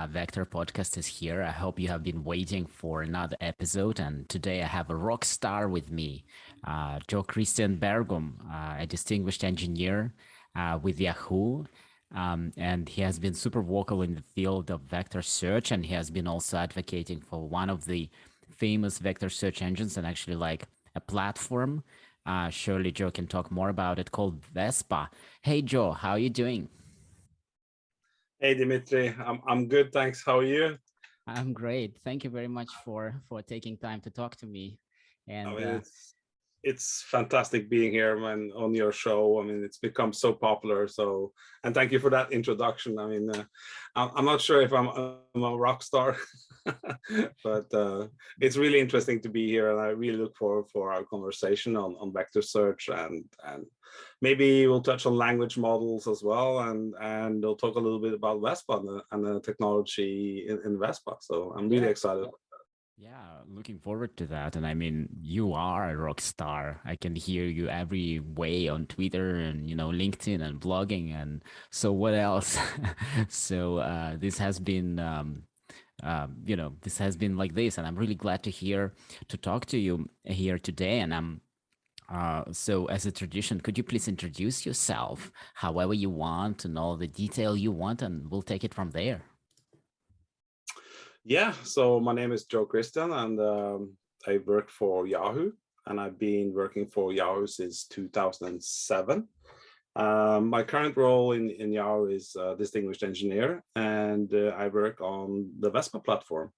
Vector Podcast is here. I hope you have been waiting for another episode. And today I have a rock star with me, Kristian Bergum, a distinguished engineer with Yahoo. And he has been super vocal in the field of vector search. And he has been also advocating for one of the famous vector search engines and actually like a platform. Surely Joe can talk more about it, called Vespa. Hey, Joe, how are you doing? Hey Dimitri, I'm good, thanks. How are you? I'm great. Thank you very much for taking time to talk to me. I And mean, it's fantastic being here, man, on your show. I mean, it's become so popular. So, and thank you for that introduction. I mean, I'm not sure if I'm a rock star, but it's really interesting to be here, and I really look forward for our conversation on vector search, and maybe we'll touch on language models as well, and we'll talk a little bit about Vespa and the technology in Vespa. So I'm really excited. yeah, looking forward to that. And I mean, you are a rock star. I can hear you every way on Twitter and, LinkedIn and blogging. And so what else? So this has been, this has been like this. And I'm really glad to talk to you here today. And so as a tradition, could you please introduce yourself however you want and all the detail you want, and we'll take it from there. Yeah, so my name is Kristian, and I work for Yahoo, and I've been working for Yahoo since 2007. My current role in Yahoo is distinguished engineer, and I work on the Vespa platform.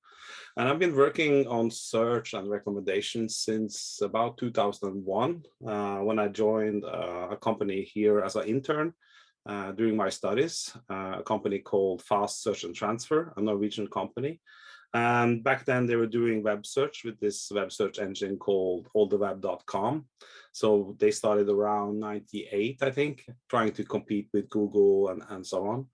And I've been working on search and recommendations since about 2001, when I joined a company here as an intern during my studies, a company called Fast Search and Transfer, a Norwegian company. And back then they were doing web search with this web search engine called alltheweb.com. So they started around 98, I think, trying to compete with Google and so on.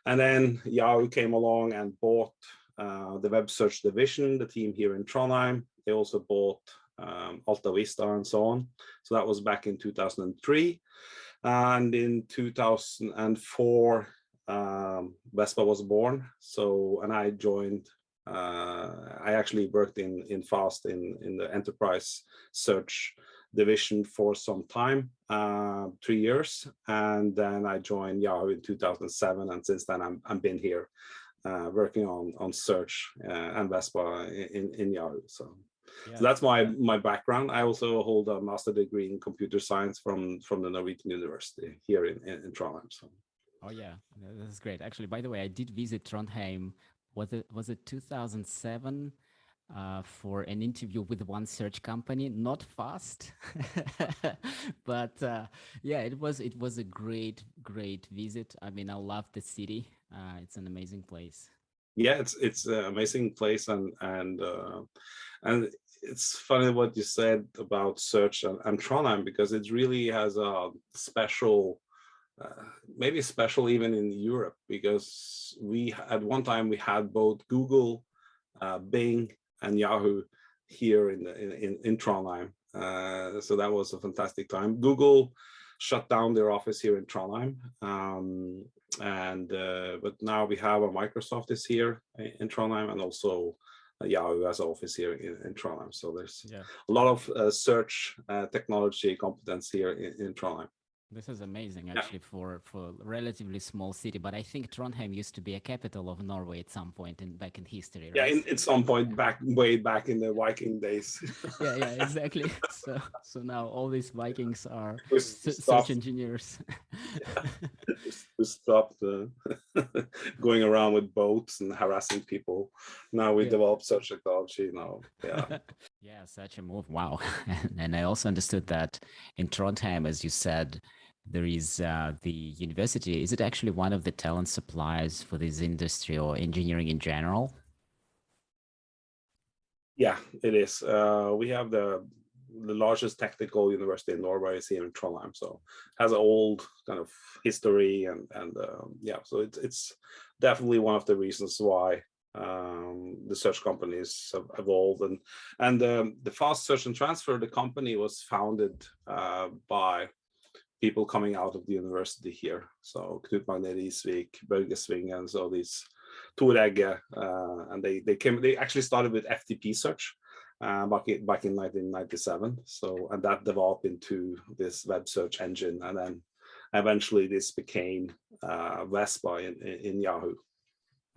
And then Yahoo came along and bought the web search division, the team here in Trondheim. They also bought Alta Vista and so on. So that was back in 2003. And in 2004, Vespa was born. So, and I joined, I actually worked in Fast in the enterprise search division for some time, 3 years. And then I joined Yahoo in 2007. And since then I've been here working on search and Vespa in Yahoo. So that's my background. I also hold a master degree in computer science from the Norwegian University here in Trondheim. So. Oh yeah, that's great. Actually, by the way, I did visit Trondheim. Was it 2007 for an interview with one search company? Not Fast, but yeah, it was a great visit. I mean, I love the city. It's an amazing place. Yeah, it's an amazing place, and it's funny what you said about search and Trondheim, because it really has a special, maybe special even in Europe, because we at one time we had both Google, Bing, and Yahoo here in Trondheim. So that was a fantastic time. Google shut down their office here in Trondheim, but now we have a Microsoft is here in Trondheim, and also Yahoo has an office here in Trondheim. So there's a lot of search technology competence here in Trondheim. This is amazing, actually, for a relatively small city. But I think Trondheim used to be a capital of Norway at some point back in history, right? Yeah, in some point way back in the Viking days. yeah, exactly. So now all these Vikings are search engineers. We stopped going around with boats and harassing people. Now we develop such technology now. Yeah. Yeah, such a move. Wow. And I also understood that in Trondheim, as you said, there is the university. Is it actually one of the talent suppliers for this industry or engineering in general? Yeah, it is. We have the largest technical university in Norway is here in Trondheim, so has an old kind of history, and yeah, so it's definitely one of the reasons why the search companies have evolved, and the Fast Search and Transfer, the company was founded by people coming out of the university here. So Knut Magne Risvik, Bergum, and so these Toregge, and they actually started with FTP search back in 1997. So, and that developed into this web search engine, and then eventually this became Vespa in Yahoo.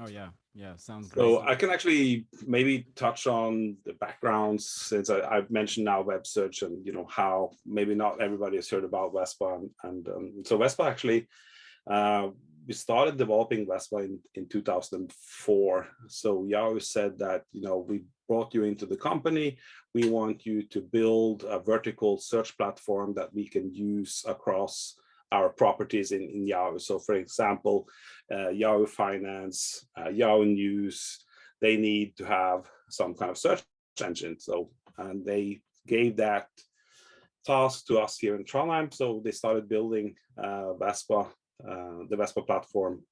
Oh yeah, yeah, sounds great. So I can actually maybe touch on the backgrounds, since I've mentioned now web search, and how maybe not everybody has heard about Vespa, and so Vespa actually, we started developing Vespa in 2004. So Yahoo said that we brought you into the company, we want you to build a vertical search platform that we can use across our properties in Yahoo. So for example, Yahoo Finance, Yahoo News, they need to have some kind of search engine. So, and they gave that task to us here in Trondheim. So they started building Vespa, the Vespa platform,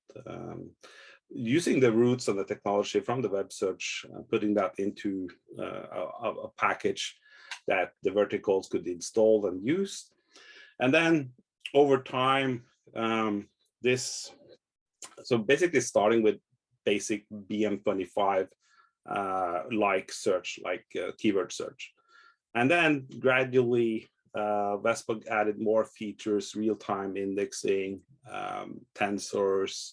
using the roots and the technology from the web search, putting that into a package that the verticals could install and use. And then over time, so basically starting with basic BM25 like search, like keyword search. And then gradually Vespa added more features, real-time indexing, tensors,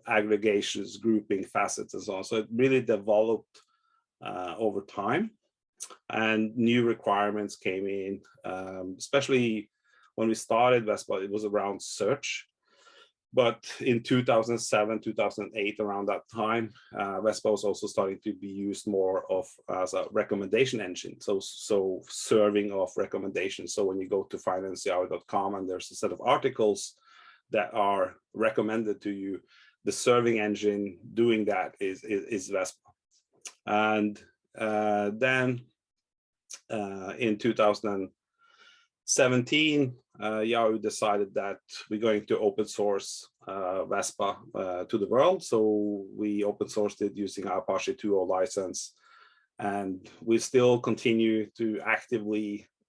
aggregations, grouping, facets, and so on. So it really developed over time, and new requirements came in, especially when we started Vespa, it was around search. But in 2007, 2008, around that time, Vespa was also starting to be used more as a recommendation engine. So serving of recommendations. So when you go to financeyahoo.com and there's a set of articles that are recommended to you, the serving engine doing that is Vespa. And then in 2017, Yahoo decided that we're going to open source Vespa to the world. So we open sourced it using our Apache 2.0 license. And we still continue to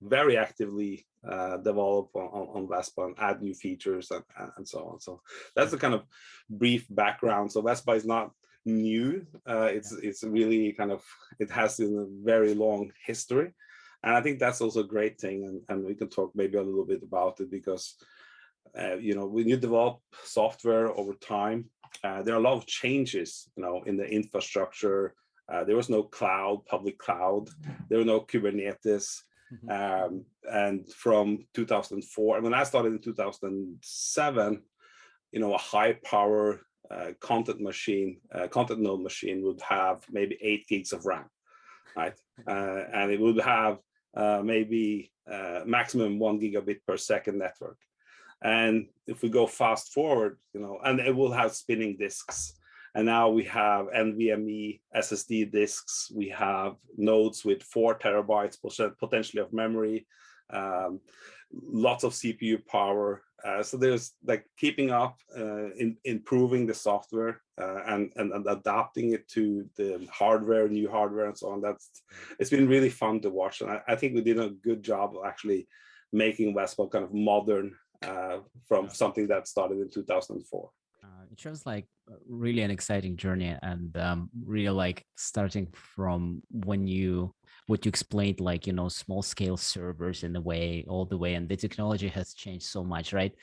very actively develop on Vespa and add new features and so on. So that's the kind of brief background. So Vespa is not new. It's really kind of, it has a very long history. And I think that's also a great thing, and we can talk maybe a little bit about it, because when you develop software over time, there are a lot of changes, in the infrastructure. There was no public cloud, there were no Kubernetes, and from 2004, and when I started in 2007, a high power content node machine would have maybe 8 gigs of RAM, right? And it would have maybe maximum 1 gigabit per second network. And if we go fast forward, and it will have spinning disks. And now we have NVMe SSD disks. We have nodes with 4 terabytes potentially of memory, lots of CPU power. So there's like keeping up, improving the software and adapting it to the hardware, new hardware, and so on. It's been really fun to watch, and I think we did a good job of actually making Vespa kind of modern from something that started in 2004. It shows like really an exciting journey, and really like starting from what you explained, like small scale servers in a way, all the way, and the technology has changed so much, right?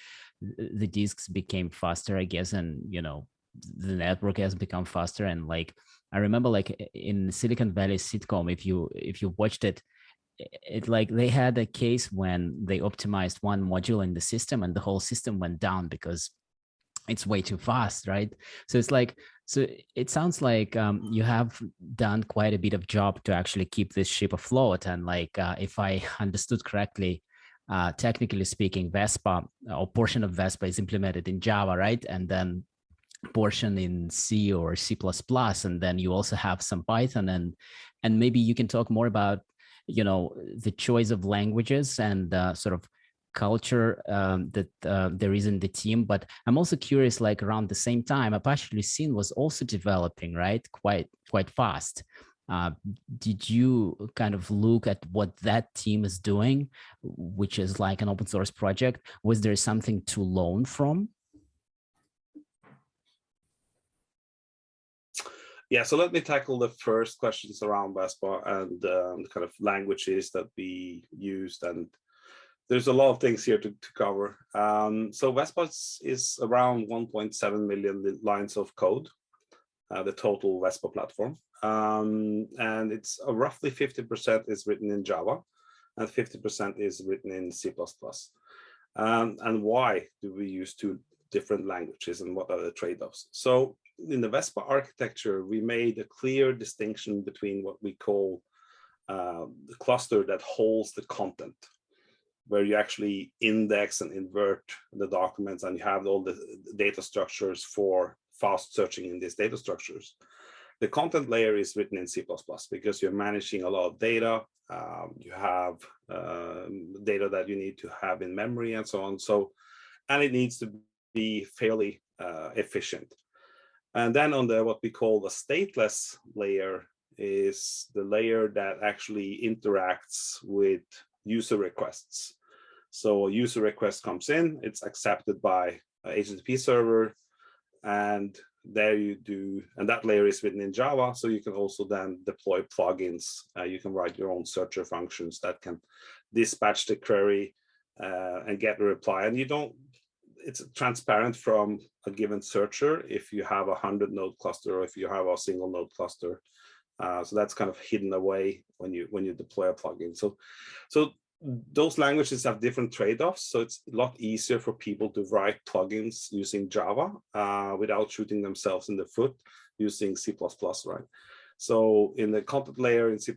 The disks became faster, I guess, and the network has become faster. And like I remember, like in Silicon Valley sitcom, if you watched it, like they had a case when they optimized one module in the system and the whole system went down because it's way too fast, right? So it's like, so it sounds like you have done quite a bit of job to actually keep this ship afloat. And like, if I understood correctly, technically speaking, Vespa or portion of Vespa is implemented in Java, right? And then portion in C or C++, and then you also have some Python, and maybe you can talk more about the choice of languages and sort of culture that there is in the team. But I'm also curious, like around the same time, Apache Lucene was also developing, right? Quite fast. Did you kind of look at what that team is doing, which is like an open source project? Was there something to learn from? Yeah, so let me tackle the first questions around Vespa and the kind of languages that we used. And there's a lot of things here to cover. So Vespa is around 1.7 million lines of code, the total Vespa platform. And it's roughly 50% is written in Java and 50% is written in C++. And why do we use two different languages and what are the trade-offs? So in the Vespa architecture, we made a clear distinction between what we call the cluster that holds the content, where you actually index and invert the documents and you have all the data structures for fast searching in these data structures. The content layer is written in C++ because you're managing a lot of data. You have data that you need to have in memory and so on. So, and it needs to be fairly efficient. And then on the what we call the stateless layer is the layer that actually interacts with user requests. So a user request comes in, it's accepted by HTTP server, and there you do, and that layer is written in Java, so you can also then deploy plugins. You can write your own searcher functions that can dispatch the query and get a reply. And you don't, it's transparent from a given searcher if you have a 100 node cluster or if you have a single node cluster. So that's kind of hidden away when you deploy a plugin. So those languages have different trade-offs. So it's a lot easier for people to write plugins using Java without shooting themselves in the foot using C++, right? So in the content layer in C++,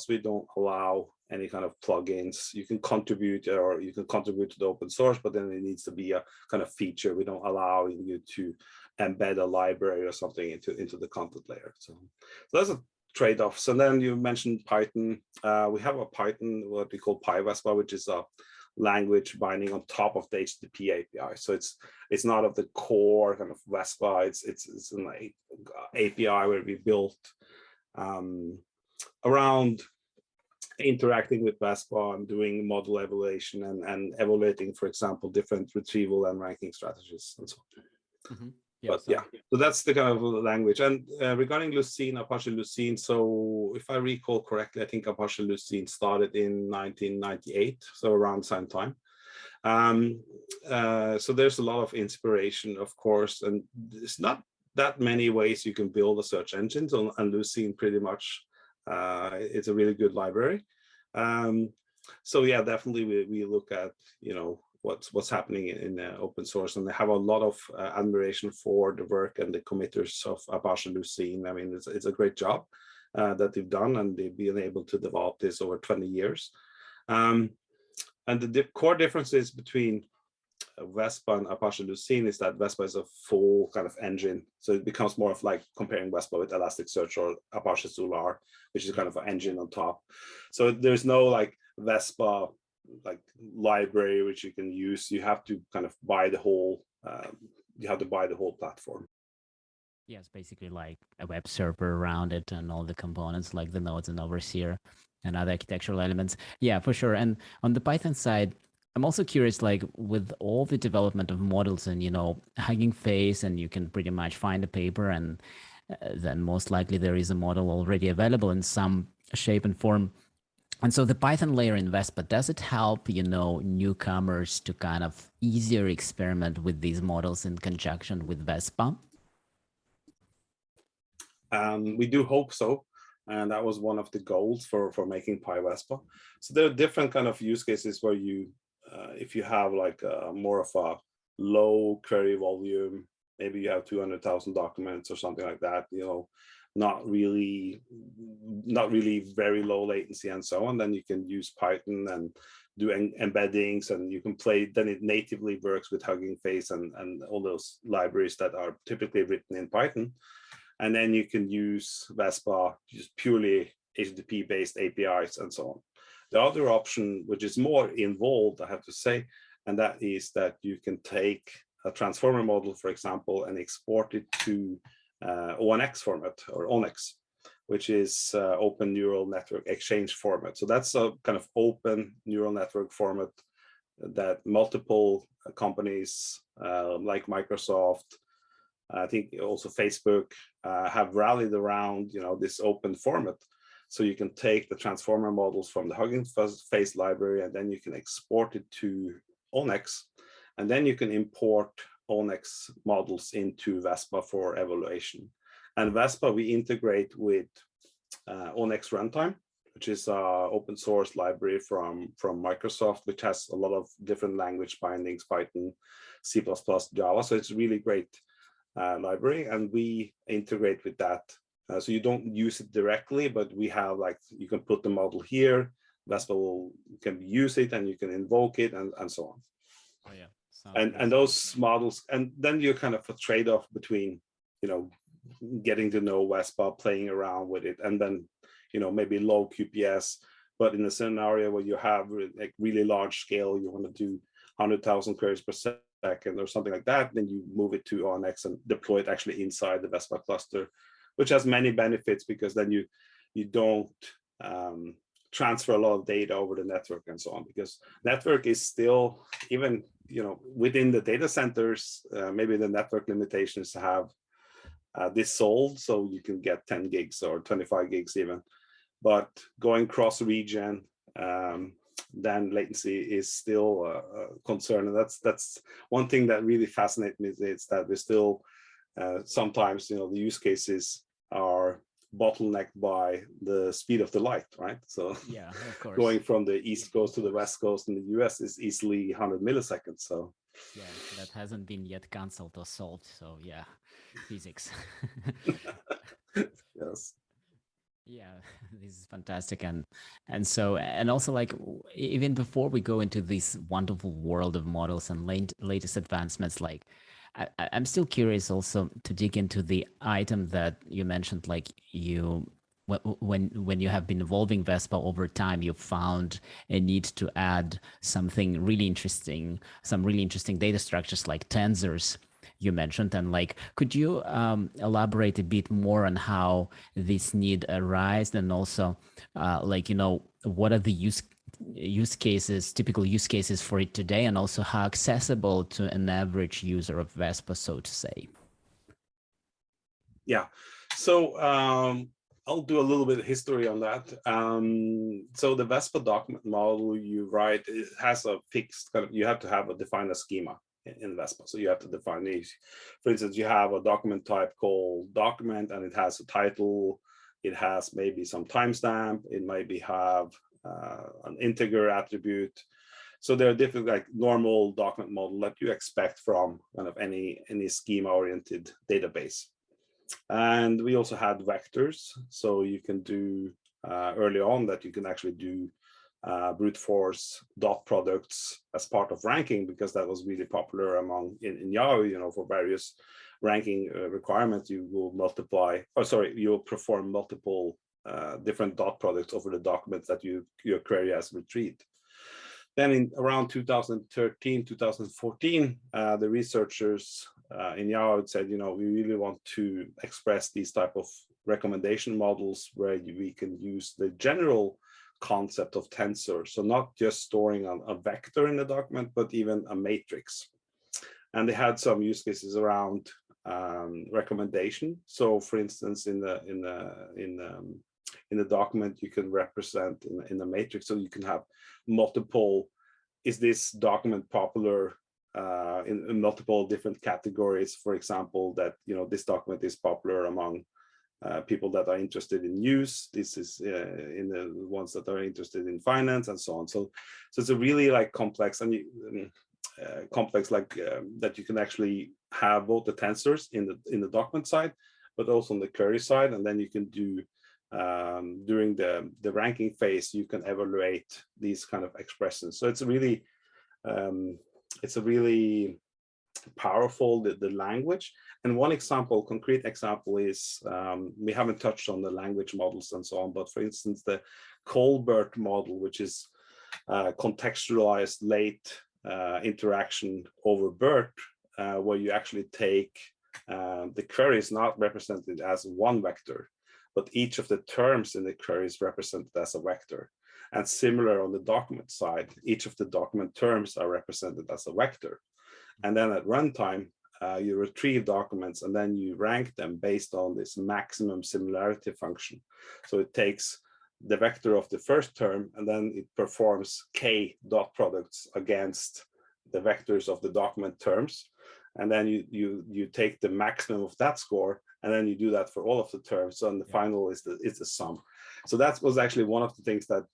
we don't allow any kind of plugins. You can contribute or you can contribute to the open source, but then it needs to be a kind of feature. We don't allow you to embed a library or something into the content layer. So that's a trade-offs. And then you mentioned Python. We have a Python, what we call pyvespa, which is a language binding on top of the HTTP API. So it's not of the core kind of Vespa. It's an API where we built around interacting with Vespa and doing model evaluation and evaluating, for example, different retrieval and ranking strategies and so on. Mm-hmm. But yeah, so that's the kind of language. And regarding Lucene, Apache Lucene, so if I recall correctly, I think Apache Lucene started in 1998, so around the same time. So there's a lot of inspiration, of course, and there's not that many ways you can build a search engine. So, and Lucene pretty much, it's a really good library. So yeah, definitely we look at, you know, what's happening in open source, and they have a lot of admiration for the work and the committers of Apache Lucene. I mean, it's a great job that they've done, and they've been able to develop this over 20 years. And the core differences between Vespa and Apache Lucene is that Vespa is a full kind of engine. So it becomes more of like comparing Vespa with Elasticsearch or Apache Solar, which is kind of an engine on top. So there's no like Vespa like library which you can use. You have to kind of buy the whole platform. Yes, basically like a web server around it and all the components like the nodes and overseer and other architectural elements. Yeah, for sure. And on the Python side, I'm also curious, like with all the development of models and, you know, Hugging Face, and you can pretty much find a paper and then most likely there is a model already available in some shape and form. And so the Python layer in Vespa, does it help, you know, newcomers to kind of easier experiment with these models in conjunction with Vespa? We do hope so. And that was one of the goals for making pyvespa. So there are different kind of use cases where you, if you have like more of a low query volume, maybe you have 200,000 documents or something like that, you know, not really very low latency and so on, then you can use Python and do embeddings, and you can play, then it natively works with Hugging Face and all those libraries that are typically written in Python. And then you can use Vespa, just purely HTTP-based APIs and so on. The other option, which is more involved, I have to say, and that is that you can take a transformer model, for example, and export it to ONNX format or ONNX, which is Open Neural Network Exchange format. So that's a kind of open neural network format that multiple companies like Microsoft, I think also Facebook have rallied around, this open format. So you can take the transformer models from the Hugging Face library, and then you can export it to ONNX, and then you can import ONNX models into Vespa for evaluation. And Vespa, we integrate with ONNX Runtime, which is an open source library from Microsoft, which has a lot of different language bindings, Python, C++, Java. So it's a really great library, and we integrate with that. So you don't use it directly, but we have, like, you can put the model here, Vespa can use it, and you can invoke it, and so on. Oh yeah. And those models, and then you kind of a trade-off between, getting to know Vespa, playing around with it, and then, maybe low QPS, but in a scenario where you have like really large scale, you want to do 100,000 queries per second or something like that, then you move it to ONNX and deploy it actually inside the Vespa cluster, which has many benefits, because then you don't transfer a lot of data over the network and so on, because network is still, even within the data centers, maybe the network limitations have this solved, so you can get 10 gigs or 25 gigs even, but going cross region, then latency is still a concern. And that's one thing that really fascinates me, is that we still sometimes, the use cases are bottlenecked by the speed of the light, right? So yeah, of course, going from the East Coast to the West Coast in the US is easily 100 milliseconds. So yeah, that hasn't been yet canceled or solved. So yeah, physics. yes. Yeah, this is fantastic, and so, and also, like, even before we go into this wonderful world of models and latest advancements, like I'm still curious also to dig into the item that you mentioned, like when you have been evolving Vespa over time, you found a need to add something really interesting, some really interesting data structures like tensors you mentioned. And like, could you elaborate a bit more on how this need arose, and also what are the use cases, typical use cases for it today, and also how accessible to an average user of Vespa, so to say? Yeah, so I'll do a little bit of history on that. So the Vespa document model you write, it has a fixed kind of, you have to have define a schema in Vespa. So you have to define these. For instance, you have a document type called document, and it has a title. It has maybe some timestamp. It maybe have an integer attribute. So there are different, like, normal document model that you expect from kind of any schema-oriented database. And we also had vectors, so you can do early on that you can actually do brute force dot products as part of ranking, because that was really popular among in Yahoo. For various ranking requirements, you will you'll perform multiple different dot products over the documents that your query has retrieved. Then in around 2013, 2014, the researchers in Yahoo said, we really want to express these type of recommendation models where we can use the general concept of tensor. So not just storing a vector in the document, but even a matrix. And they had some use cases around recommendation. So for instance, in the document, you can represent in the matrix, so you can have multiple, is this document popular in multiple different categories? For example, that this document is popular among people that are interested in news. This is in the ones that are interested in finance, and so on. So it's a really complex and complex that you can actually have both the tensors in the document side, but also on the query side, and then you can do during the ranking phase, you can evaluate these kind of expressions. So it's a really powerful, the language. And one example, concrete example, is we haven't touched on the language models and so on, but for instance, the BERT model, which is contextualized late interaction over BERT, where you actually take the query is not represented as one vector, but each of the terms in the query is represented as a vector. And similar on the document side, each of the document terms are represented as a vector. And then at runtime, you retrieve documents and then you rank them based on this maximum similarity function. So it takes the vector of the first term and then it performs k dot products against the vectors of the document terms. And then you take the maximum of that score and then you do that for all of the terms. So and the final is the sum. So that was actually one of the things that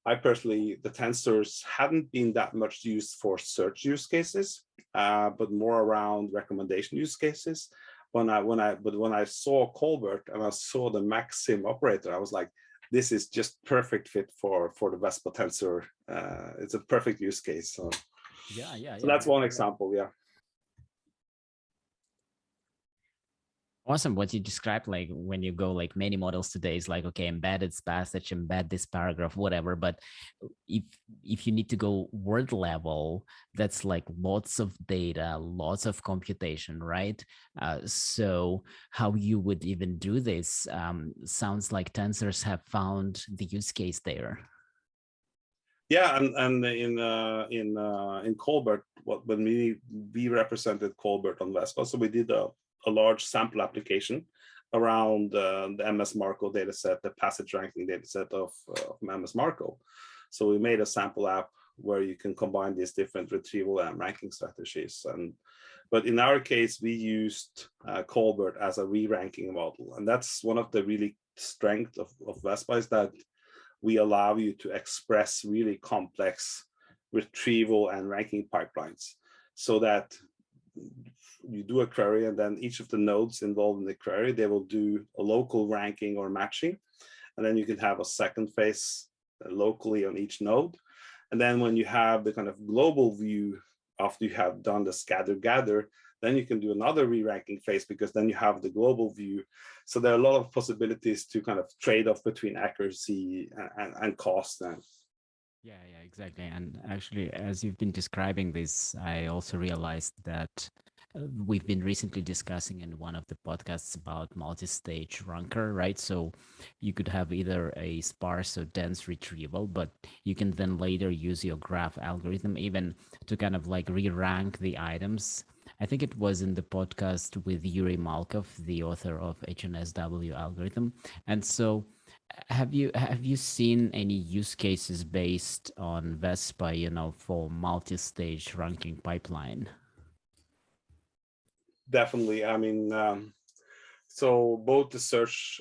I personally, the tensors hadn't been that much used for search use cases, but more around recommendation use cases. But when I saw Colbert and I saw the maxim operator, I was like, this is just perfect fit for the Vespa tensor. It's a perfect use case. So so that's one example. Yeah. Awesome. What you described, like when you go like many models today is like, okay, embed its passage, embed this paragraph, whatever. But if you need to go word level, that's like lots of data, lots of computation, right? So how you would even do this sounds like tensors have found the use case there. Yeah, and in Colbert, when we represented Colbert on Vespa, so we did a large sample application around the MS Marco dataset, the passage ranking dataset of MS Marco. So we made a sample app where you can combine these different retrieval and ranking strategies. But in our case, we used Colbert as a re-ranking model, and that's one of the really strengths of Vespa is that we allow you to express really complex retrieval and ranking pipelines, so that you do a query and then each of the nodes involved in the query, they will do a local ranking or matching. And then you can have a second phase locally on each node. And then when you have the kind of global view after you have done the scatter gather, then you can do another re-ranking phase because then you have the global view. So there are a lot of possibilities to kind of trade off between accuracy and cost. Yeah, exactly. And actually, as you've been describing this, I also realized that we've been recently discussing in one of the podcasts about multi-stage ranker, right? So you could have either a sparse or dense retrieval, but you can then later use your graph algorithm even to kind of like re-rank the items. I think it was in the podcast with Yuri Malkov, the author of HNSW algorithm. And so have you seen any use cases based on Vespa, for multi-stage ranking pipeline? Definitely. I mean, so both the search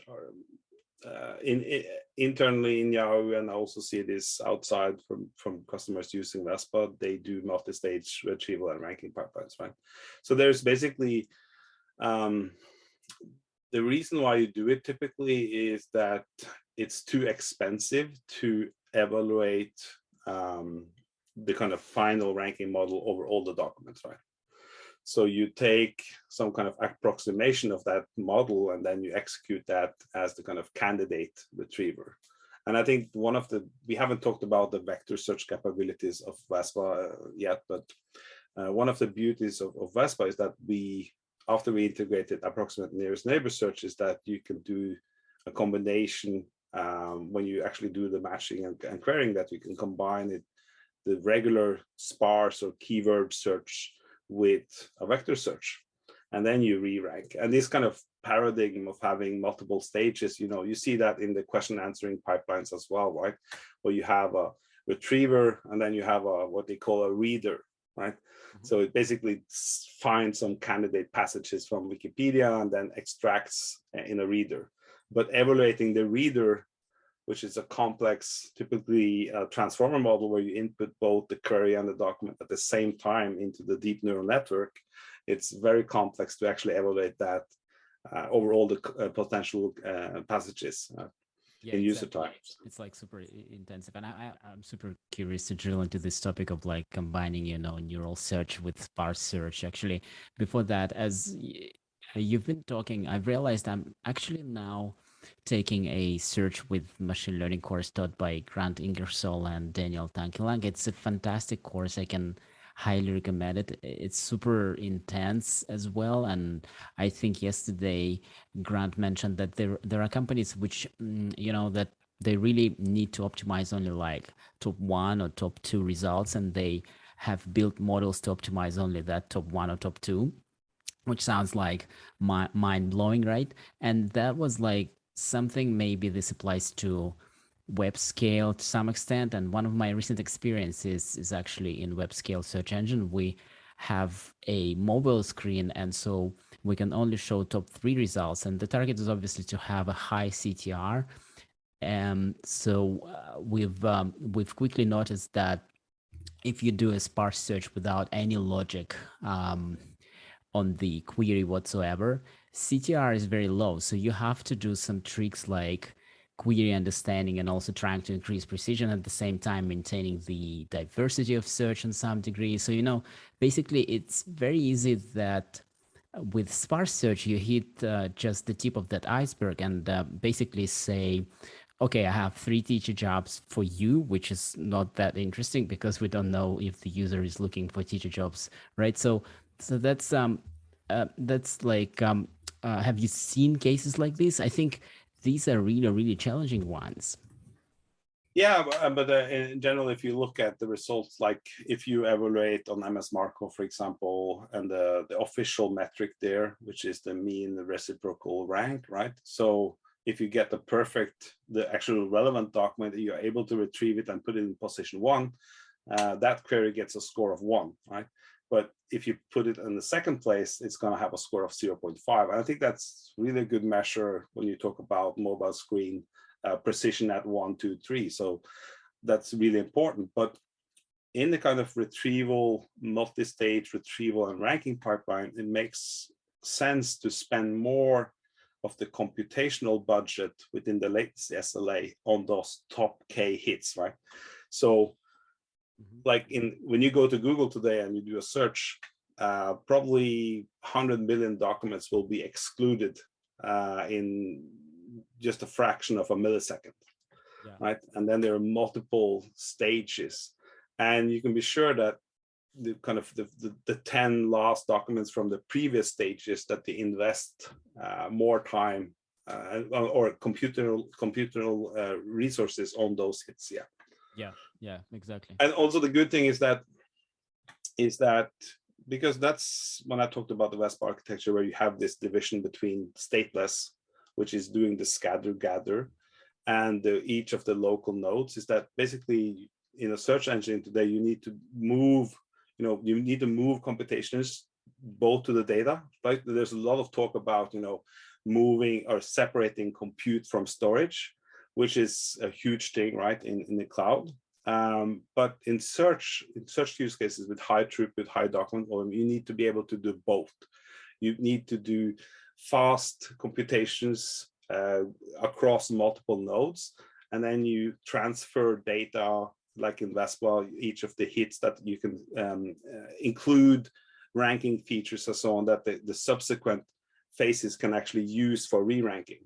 internally in Yahoo, and I also see this outside from customers using Vespa, they do multi-stage retrieval and ranking pipelines, right? So there's basically the reason why you do it typically is that it's too expensive to evaluate the kind of final ranking model over all the documents, right? So you take some kind of approximation of that model and then you execute that as the kind of candidate retriever. And I think we haven't talked about the vector search capabilities of Vespa yet, but one of the beauties of Vespa is that after we integrated approximate nearest neighbor search, is that you can do a combination when you actually do the matching and querying, that you can combine the regular sparse or keyword search with a vector search, and then you re-rank. And this kind of paradigm of having multiple stages, you see that in the question answering pipelines as well, right? Where you have a retriever and then you have what they call a reader, right? Mm-hmm. So it basically finds some candidate passages from Wikipedia and then extracts in a reader. But evaluating the reader, which is a complex, typically a transformer model where you input both the query and the document at the same time into the deep neural network, it's very complex to actually evaluate that over all the potential passages in user types. It's like super intensive. And I'm super curious to drill into this topic of like combining, neural search with sparse search. Actually, before that, as you've been talking, I've realized I'm actually now taking a search with machine learning course taught by Grant Ingersoll and Daniel Tankilang. It's a fantastic course. I can highly recommend it. It's super intense as well. And I think yesterday Grant mentioned that there are companies which, that they really need to optimize only like top 1 or top 2 results. And they have built models to optimize only that top 1 or top 2. which sounds like mind blowing, right? And that was like something, maybe this applies to web scale to some extent. And one of my recent experiences is actually in web scale search engine. We have a mobile screen, and so we can only show top 3 results. And the target is obviously to have a high CTR. We've quickly noticed that if you do a sparse search without any logic on the query whatsoever, CTR is very low. So you have to do some tricks like query understanding and also trying to increase precision at the same time, maintaining the diversity of search in some degree. So, basically it's very easy that with sparse search, you hit just the tip of that iceberg and basically say, okay, I have 3 teacher jobs for you, which is not that interesting because we don't know if the user is looking for teacher jobs, right? So that's like, have you seen cases like this? I think these are really, really challenging ones. Yeah, but in general, if you look at the results, like if you evaluate on MS Markov, for example, and the official metric there, which is the mean reciprocal rank, right? So if you get the actual relevant document, you're able to retrieve it and put it in position 1, that query gets a score of 1, right? But if you put it in the second place, it's going to have a score of 0.5. And I think that's really a good measure when you talk about mobile screen precision at 1, 2, 3. So that's really important. But in the kind of retrieval, multi-stage retrieval and ranking pipeline, it makes sense to spend more of the computational budget within the latency SLA on those top K hits, right? So like when you go to Google today and you do a search, probably 100 million documents will be excluded in just a fraction of a millisecond, right? And then there are multiple stages, and you can be sure that the kind of the 10 last documents from the previous stages that they invest more time or computational resources on those hits. Yeah, exactly. And also the good thing is that because that's when I talked about the Vespa architecture, where you have this division between stateless, which is doing the scatter gather, and each of the local nodes, is that basically in a search engine today, you need to move, you need to move computations both to the data, right? There's a lot of talk about, moving or separating compute from storage, which is a huge thing, right, in the cloud. But in search use cases with high throughput, high document volume, you need to be able to do both. You need to do fast computations across multiple nodes, and then you transfer data, like in Vespa, each of the hits that you can include ranking features and so on, that the subsequent phases can actually use for re-ranking.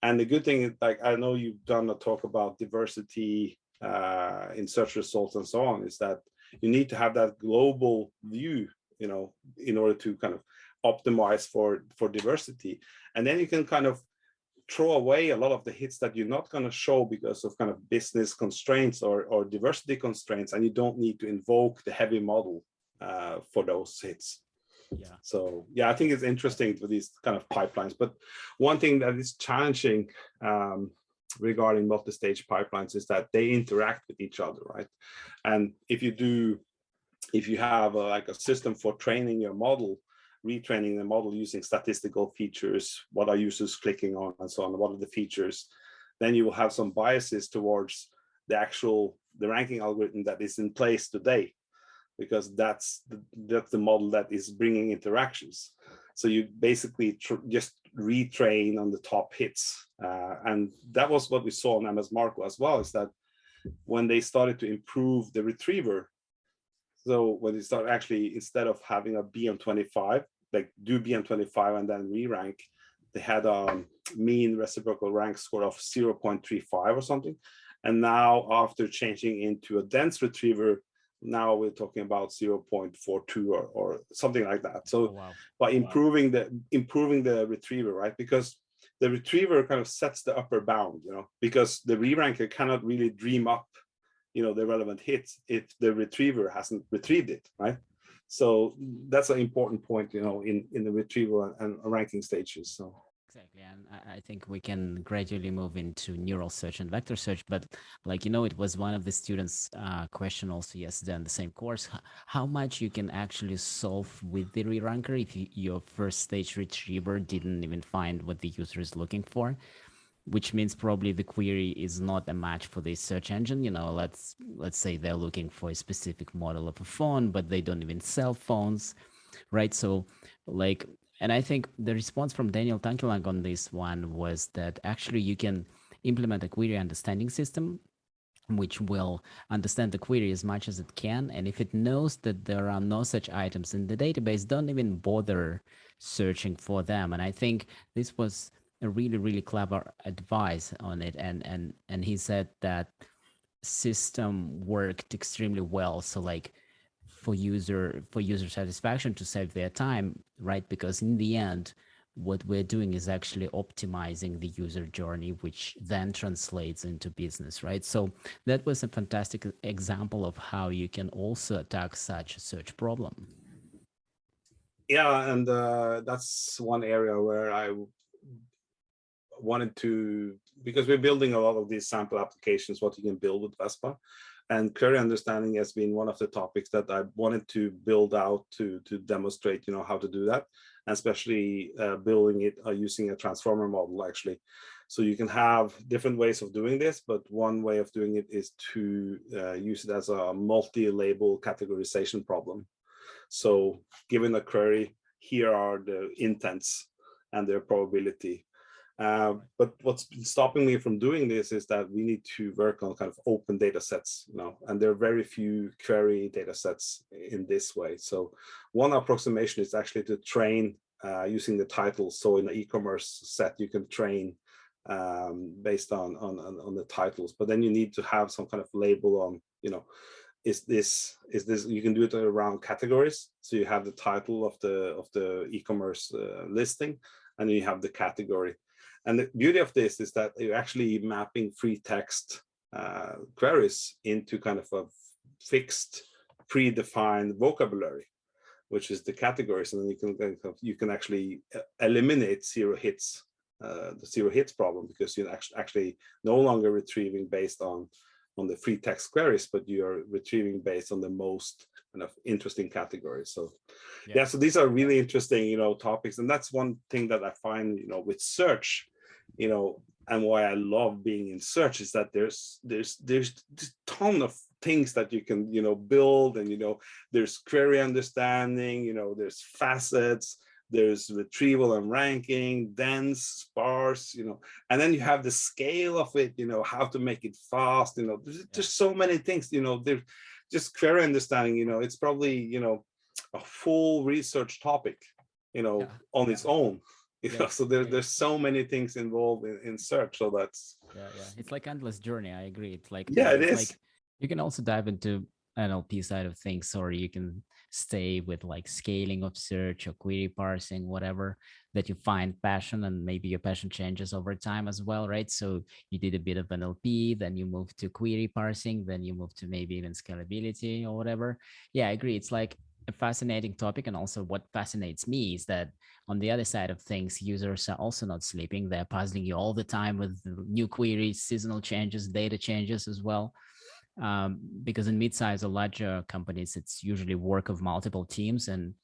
And the good thing is, like, I know you've done a talk about diversity in search results and so on, is that you need to have that global view, in order to kind of optimize for diversity. And then you can kind of throw away a lot of the hits that you're not going to show because of kind of business constraints or diversity constraints, and you don't need to invoke the heavy model for those hits. So yeah, I think it's interesting for these kind of pipelines. But one thing that is challenging regarding multi-stage pipelines is that they interact with each other, right? And if you have like a system for training your model, retraining the model using statistical features, what are users clicking on and so on, what are the features, then you will have some biases towards the ranking algorithm that is in place today, because that's the model that is bringing interactions. So you basically just retrain on the top hits. And that was what we saw on MS Markov as well, is that when they started to improve the retriever, so when they start actually, instead of having a BM25, like do BM25 and then re-rank, they had a mean reciprocal rank score of 0.35 or something. And now after changing into a dense retriever, now we're talking about 0.42 or something like that. So by improving the retriever, right? Because the retriever kind of sets the upper bound, because the re-ranker cannot really dream up, the relevant hits if the retriever hasn't retrieved it, right? So that's an important point, in the retrieval and ranking stages. So. Exactly, and I think we can gradually move into neural search and vector search. But it was one of the students' question also yesterday on the same course. How much you can actually solve with the re-ranker if your first stage retriever didn't even find what the user is looking for, which means probably the query is not a match for the search engine. Let's say they're looking for a specific model of a phone, but they don't even sell phones, right? So and I think the response from Daniel Tankelang on this one was that actually you can implement a query understanding system which will understand the query as much as it can. And if it knows that there are no such items in the database, don't even bother searching for them. And I think this was a really, really clever advice on it. And he said that system worked extremely well. So for user satisfaction to save their time, right? Because in the end, what we're doing is actually optimizing the user journey, which then translates into business, right? So that was a fantastic example of how you can also attack such a search problem. Yeah, and that's one area where I wanted to, because we're building a lot of these sample applications, what you can build with Vespa. And query understanding has been one of the topics that I wanted to build out to demonstrate, how to do that, and especially building it using a transformer model, actually. So you can have different ways of doing this, but one way of doing it is to use it as a multi-label categorization problem. So given a query, here are the intents and their probability. But what's been stopping me from doing this is that we need to work on kind of open data sets, and there are very few query data sets in this way. So one approximation is actually to train using the titles. So in the e-commerce set, you can train based on the titles, but then you need to have some kind of label on, is this, you can do it around categories. So you have the title of the e-commerce listing, and you have the category. And the beauty of this is that you're actually mapping free text queries into kind of a fixed, predefined vocabulary, which is the categories. And then you can actually eliminate zero hits, the zero hits problem, because you're actually no longer retrieving based on the free text queries, but you're retrieving based on the most kind of interesting categories. So yeah, so these are really interesting, topics. And that's one thing that I find, with search, and why I love being in search is that there's a ton of things that you can, build, and, there's query understanding, there's facets, there's retrieval and ranking, dense, sparse, and then you have the scale of it, how to make it fast, there's so many things, there's just query understanding, it's probably, a full research topic, on its own. So there's so many things involved in search. So that's it's like endless journey. I agree. It's like it is. Like you can also dive into NLP side of things, or you can stay with like scaling of search or query parsing, whatever that you find passion, and maybe your passion changes over time as well, right? So you did a bit of NLP, then you move to query parsing, then you move to maybe even scalability or whatever. Yeah, I agree. It's like a fascinating topic. And also what fascinates me is that on the other side of things, users are also not sleeping. They're puzzling you all the time with new queries, seasonal changes, data changes as well. Because in mid-size or larger companies, it's usually work of multiple teams and,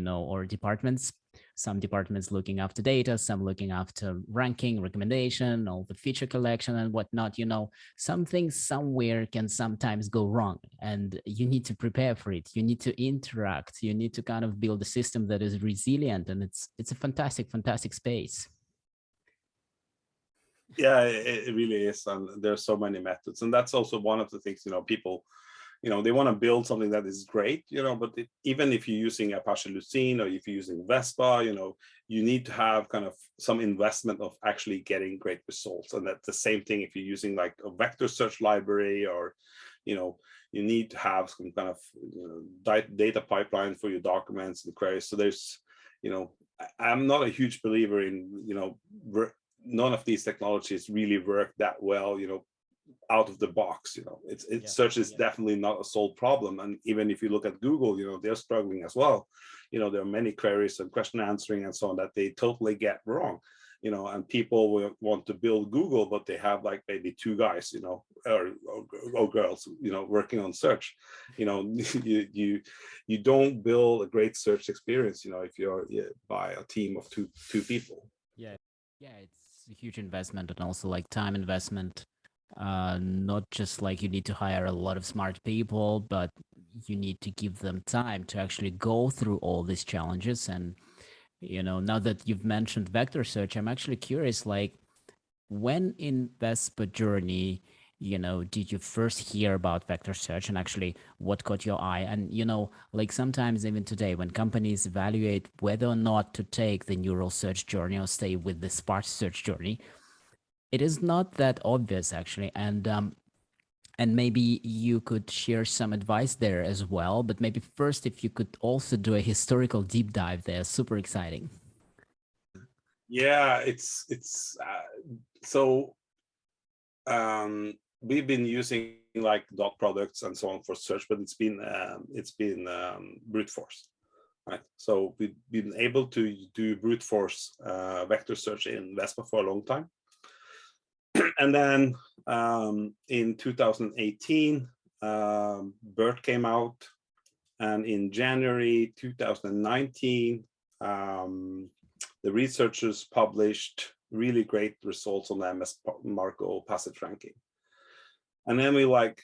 or departments. Some departments looking after data, some looking after ranking, recommendation, all the feature collection and whatnot. Something somewhere can sometimes go wrong, and you need to prepare for it. You need to interact. You need to kind of build a system that is resilient, and it's a fantastic, fantastic space. Yeah, it really is, and there's so many methods, and that's also one of the things, people, they want to build something that is great, but even if you're using Apache Lucene or if you're using Vespa, you need to have kind of some investment of actually getting great results. And that's the same thing if you're using like a vector search library, or, you need to have some kind of data pipeline for your documents and queries. So there's, I'm not a huge believer in, none of these technologies really work that well, out of the box. Search is definitely not a solved problem. And even if you look at Google, they're struggling as well. There are many queries and question answering and so on that they totally get wrong. And people will want to build Google, but they have like maybe two guys, or girls, working on search. You don't build a great search experience, if you're by a team of two people. Yeah, it's a huge investment, and also like time investment. Not just like you need to hire a lot of smart people, but you need to give them time to actually go through all these challenges. And now that you've mentioned vector search, I'm actually curious, like, when in Vespa journey, did you first hear about vector search, and actually what caught your eye? And like sometimes even today, when companies evaluate whether or not to take the neural search journey or stay with the sparse search journey, it is not that obvious actually. And maybe you could share some advice there as well. But maybe first, if you could also do a historical deep dive there, super exciting. Yeah, so we've been using like dot products and so on for search, but it's been brute force, right? So we've been able to do brute force vector search in Vespa for a long time. And then in 2018, BERT came out, and in January 2019, the researchers published really great results on the MS Marco passage ranking. And then we like,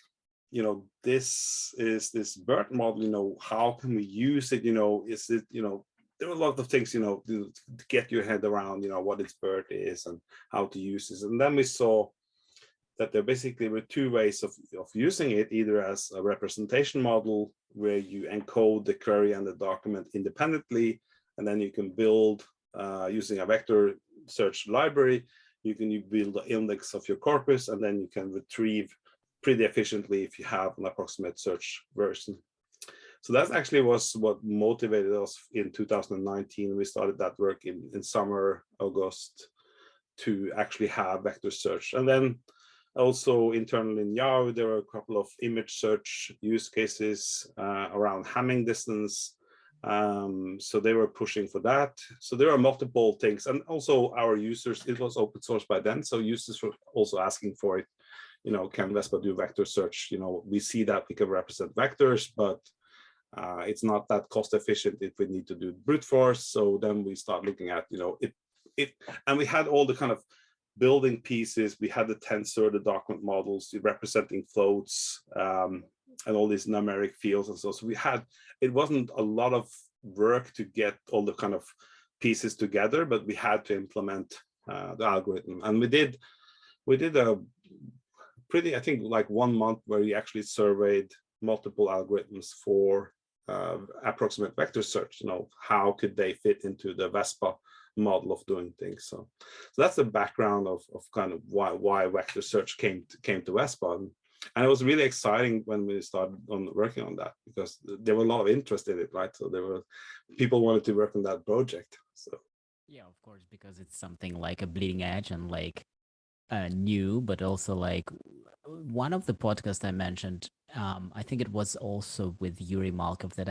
this is this BERT model, how can we use it? Is it, there are a lot of things, to get your head around, what its BERT is and how to use this. And then we saw that there basically were two ways of using it, either as a representation model where you encode the query and the document independently, and then you can build using a vector search library, you can build the index of your corpus, and then you can retrieve pretty efficiently if you have an approximate search version. So that actually was what motivated us in 2019. We started that work in summer, August, to actually have vector search. And then also internally in Yahoo, there were a couple of image search use cases around Hamming distance. So they were pushing for that. So there are multiple things. And also our users, it was open source by then. So users were also asking for it. Can Vespa do vector search? We see that we can represent vectors, but it's not that cost efficient if we need to do brute force. So then we start looking at, and we had all the kind of building pieces. We had the tensor, the document models, representing floats, and all these numeric fields and so. So it wasn't a lot of work to get all the kind of pieces together, but we had to implement the algorithm. And we did a pretty, I think, like 1 month where we actually surveyed multiple algorithms for approximate vector search. How could they fit into the Vespa model of doing things? So that's the background of kind of why vector search came to Vespa. And it was really exciting when we started working on that, because there were a lot of interest in it, right? So people wanted to work on that project. So yeah, of course, because it's something like a bleeding edge and like new, but also like one of the podcasts I mentioned, I think it was also with Yuri Malkov, that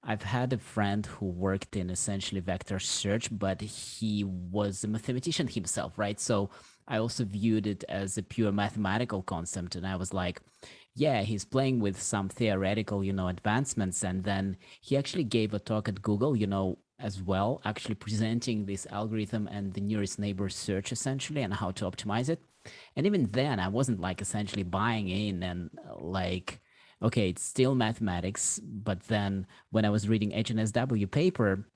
I've had a friend who worked in essentially vector search, but he was a mathematician himself, right? So I also viewed it as a pure mathematical concept, and I was like, yeah, he's playing with some theoretical, advancements. And then he actually gave a talk at Google, as well, actually presenting this algorithm and the nearest neighbor search essentially, and how to optimize it. And even then, I wasn't like essentially buying in, and like, okay, it's still mathematics. But then when I was reading HNSW paper,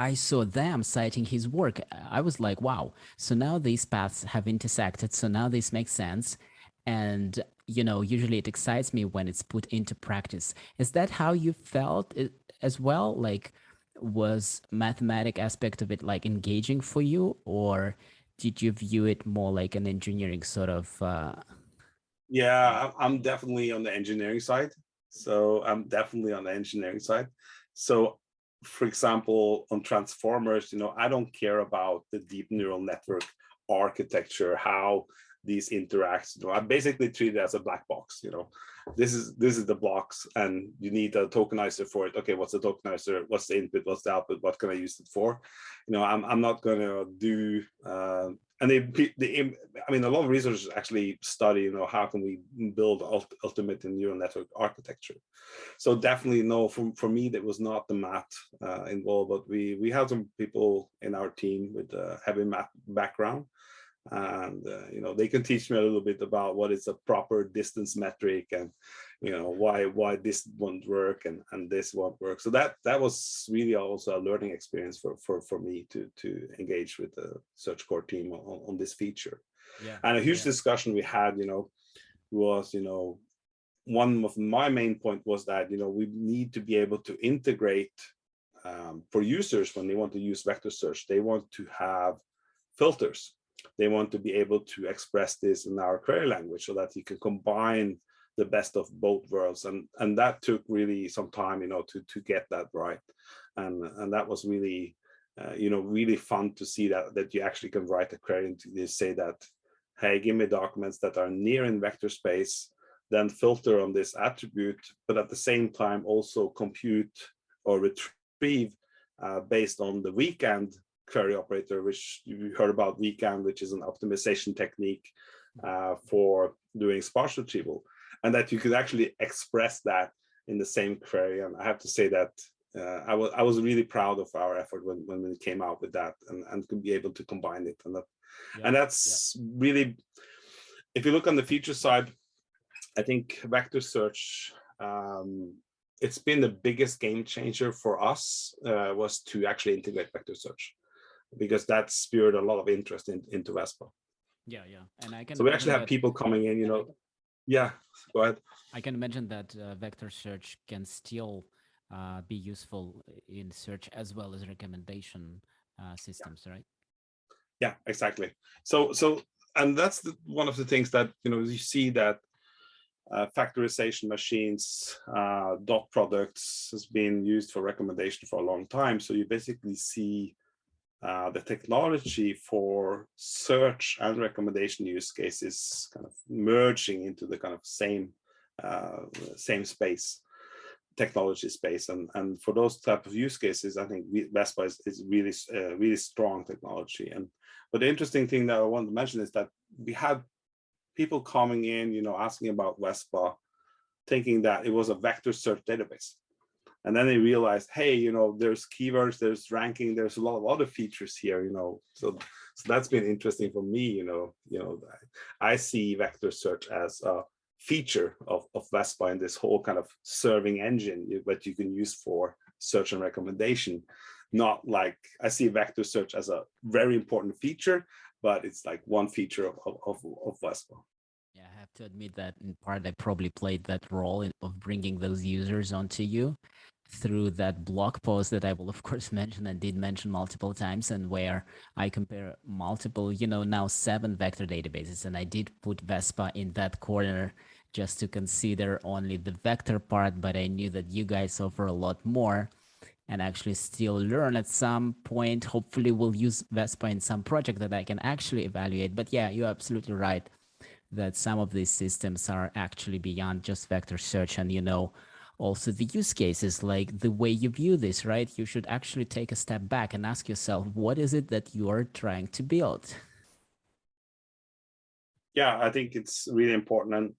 I saw them citing his work. I was like, wow, so now these paths have intersected. So now this makes sense. And, usually it excites me when it's put into practice. Is that how you felt as well? Like, was mathematic aspect of it like engaging for you, or did you view it more like an engineering sort of yeah, I'm definitely on the engineering side. So for example, on transformers, I don't care about the deep neural network architecture, how these interacts. I basically treat it as a black box. This is the blocks, and you need a tokenizer for it. Okay, what's the tokenizer? What's the input? What's the output? What can I use it for? I'm not going to do. And I mean, a lot of researchers actually study, how can we build ultimate neural network architecture. So definitely, no, for me, that was not the math involved, but we had some people in our team with a heavy math background. And they can teach me a little bit about what is a proper distance metric, and why this won't work and this won't work. So that was really also a learning experience for me to engage with the search core team on this feature. Yeah. And a huge discussion we had was one of my main point was that we need to be able to integrate for users when they want to use vector search. They want to have filters. They want to be able to express this in our query language so that you can combine the best of both worlds. And that took really some time, to get that right. And that was really, really fun to see that you actually can write a query and say that, hey, give me documents that are near in vector space, then filter on this attribute, but at the same time also compute or retrieve based on the weekend query operator, which you heard about weekend, which is an optimization technique for doing sparse retrieval, and that you could actually express that in the same query. And I have to say that I was really proud of our effort when we came out with that and could be able to combine it. And that's really, if you look on the feature side, I think vector search, it's been the biggest game changer for us, was to actually integrate vector search, because that spurred a lot of interest into Vespa. Yeah. And I can. So we actually have people coming in, Yeah, go ahead. I can imagine that vector search can still be useful in search as well as recommendation systems, right? Yeah, exactly. So and that's one of the things that you see that factorization machines, dot products has been used for recommendation for a long time. So you basically see the technology for search and recommendation use cases kind of merging into the kind of same space, technology space, and for those type of use cases, I think Vespa is really really strong technology. But the interesting thing that I want to mention is that we had people coming in, asking about Vespa, thinking that it was a vector search database. And then they realized, hey, there's keywords, there's ranking, there's a lot of other features here, So that's been interesting for me, I see vector search as a feature of Vespa in this whole kind of serving engine that you can use for search and recommendation. Not like I see vector search as a very important feature, but it's like one feature of Vespa. Yeah, I have to admit that in part I probably played that role of bringing those users onto you through that blog post that I will of course mention and did mention multiple times, and where I compare multiple, now 7 vector databases, and I did put Vespa in that corner just to consider only the vector part, but I knew that you guys offer a lot more and actually still learn at some point. Hopefully we'll use Vespa in some project that I can actually evaluate. But yeah, you're absolutely right that some of these systems are actually beyond just vector search, and also the use cases, like the way you view this, right? You should actually take a step back and ask yourself, what is it that you are trying to build? Yeah, I think it's really important. And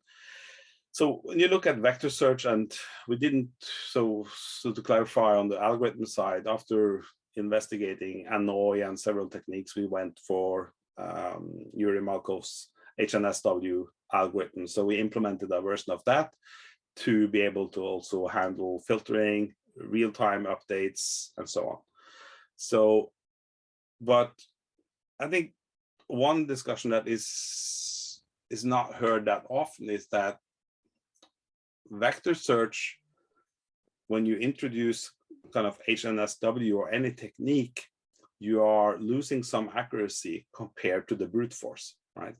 so when you look at vector search, and we didn't, so to clarify on the algorithm side, after investigating ANNOY and several techniques, we went for Yuri Malkov's HNSW algorithm. So we implemented a version of that to be able to also handle filtering, real-time updates, and so on. So, but I think one discussion that is not heard that often is that vector search, when you introduce kind of HNSW or any technique, you are losing some accuracy compared to the brute force, right?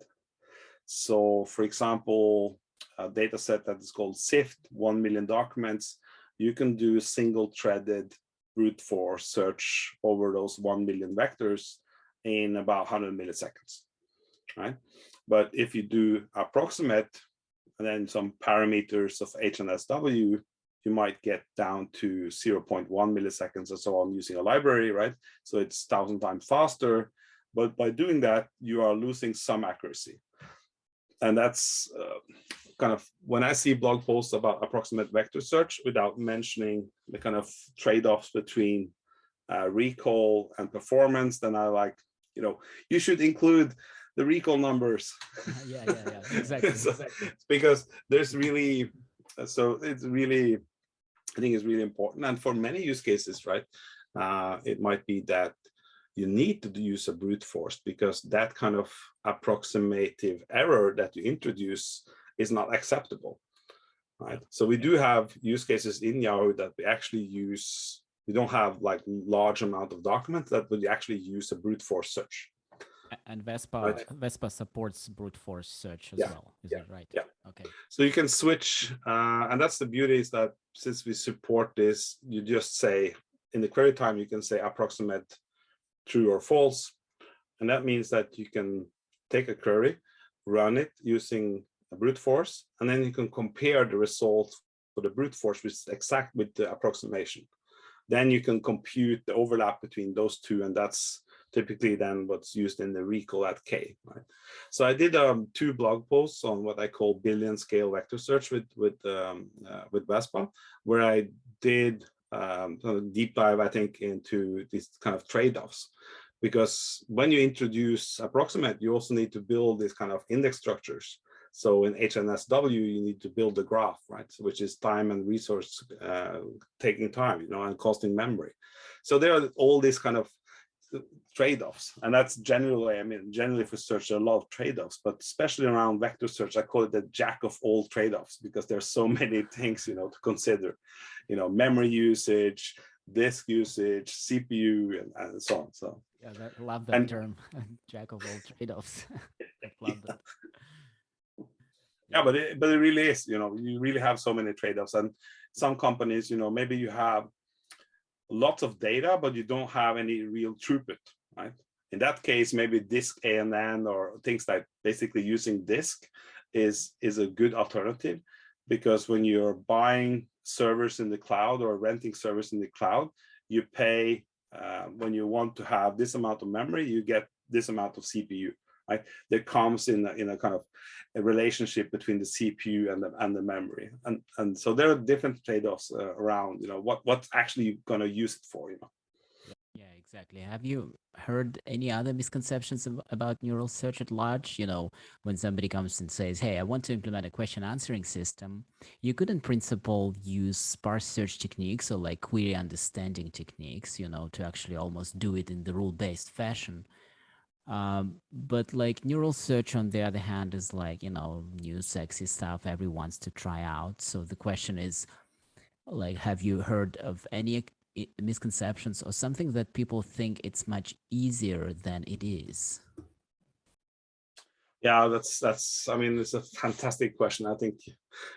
So for example, a data set that is called SIFT, 1 million documents, you can do single-threaded brute force search over those 1 million vectors in about 100 milliseconds. right? But if you do approximate and then some parameters of HNS-W, you might get down to 0.1 milliseconds or so on using a library, right? So it's 1,000 times faster. But by doing that, you are losing some accuracy. And that's kind of, when I see blog posts about approximate vector search without mentioning the kind of trade-offs between recall and performance, then I like, you should include the recall numbers. Yeah, exactly. So, because there's really, so it's really, I think it's really important. And for many use cases, right, it might be that you need to use a brute force because that kind of approximative error that you introduce is not acceptable, right? So we do have use cases in Yahoo that we actually use. We don't have like large amount of documents that we actually use a brute force search. And Vespa, right? Vespa supports brute force search as well. Is that right? Yeah. Okay. So you can switch, and that's the beauty, is that since we support this, you just say in the query time, you can say approximate true or false. And that means that you can take a query, run it using a brute force, and then you can compare the results for the brute force with exact with the approximation. Then you can compute the overlap between those two, and that's typically then what's used in the recall at K, right? So I did 2 blog posts on what I call billion scale vector search with Vespa, where I did a deep dive, I think, into these kind of trade-offs. Because when you introduce approximate, you also need to build these kind of index structures. So in HNS-W, you need to build a graph, right? So which is time and resource taking time, and costing memory. So there are all these kind of trade-offs, and that's generally for search, there are a lot of trade-offs, but especially around vector search, I call it the jack of all trade-offs, because there's so many things to consider, memory usage, disk usage, CPU, and so on. So yeah, I love that term, jack of all trade-offs. Love that. Yeah, but it really is. You really have so many trade-offs, and some companies, maybe you have lots of data, but you don't have any real throughput, right? In that case, maybe disk ANN or things like basically using disk is a good alternative, because when you're buying servers in the cloud or renting servers in the cloud, you pay when you want to have this amount of memory, you get this amount of CPU, right? That comes in a kind of a relationship between the CPU and the memory, and so there are different trade-offs around what's actually going to use it for. Yeah, exactly. Have you heard any other misconceptions about neural search at large? When somebody comes and says, hey, I want to implement a question answering system, you could in principle use sparse search techniques or like query understanding techniques, to actually almost do it in the rule-based fashion. But like neural search, on the other hand, is like, new sexy stuff everyone wants to try out. So the question is, like, have you heard of any misconceptions or something that people think it's much easier than it is? Yeah, that's I mean, it's a fantastic question. I think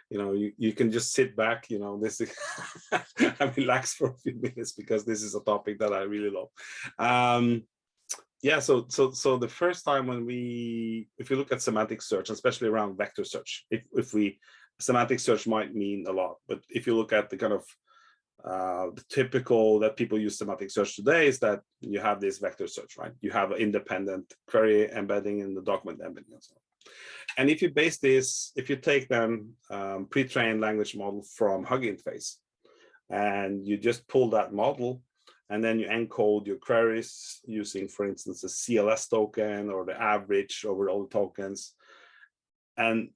you can just sit back, this and relax for a few minutes, because this is a topic that I really love. Yeah, so the first time if you look at semantic search, especially around vector search, semantic search might mean a lot, but if you look at the kind of the typical that people use semantic search today, is that you have this vector search, right? You have an independent query embedding in the document embedding and so on. And if you take them pre-trained language model from Hugging Face, and you just pull that model, and then you encode your queries using, for instance, a CLS token or the average over all the tokens. And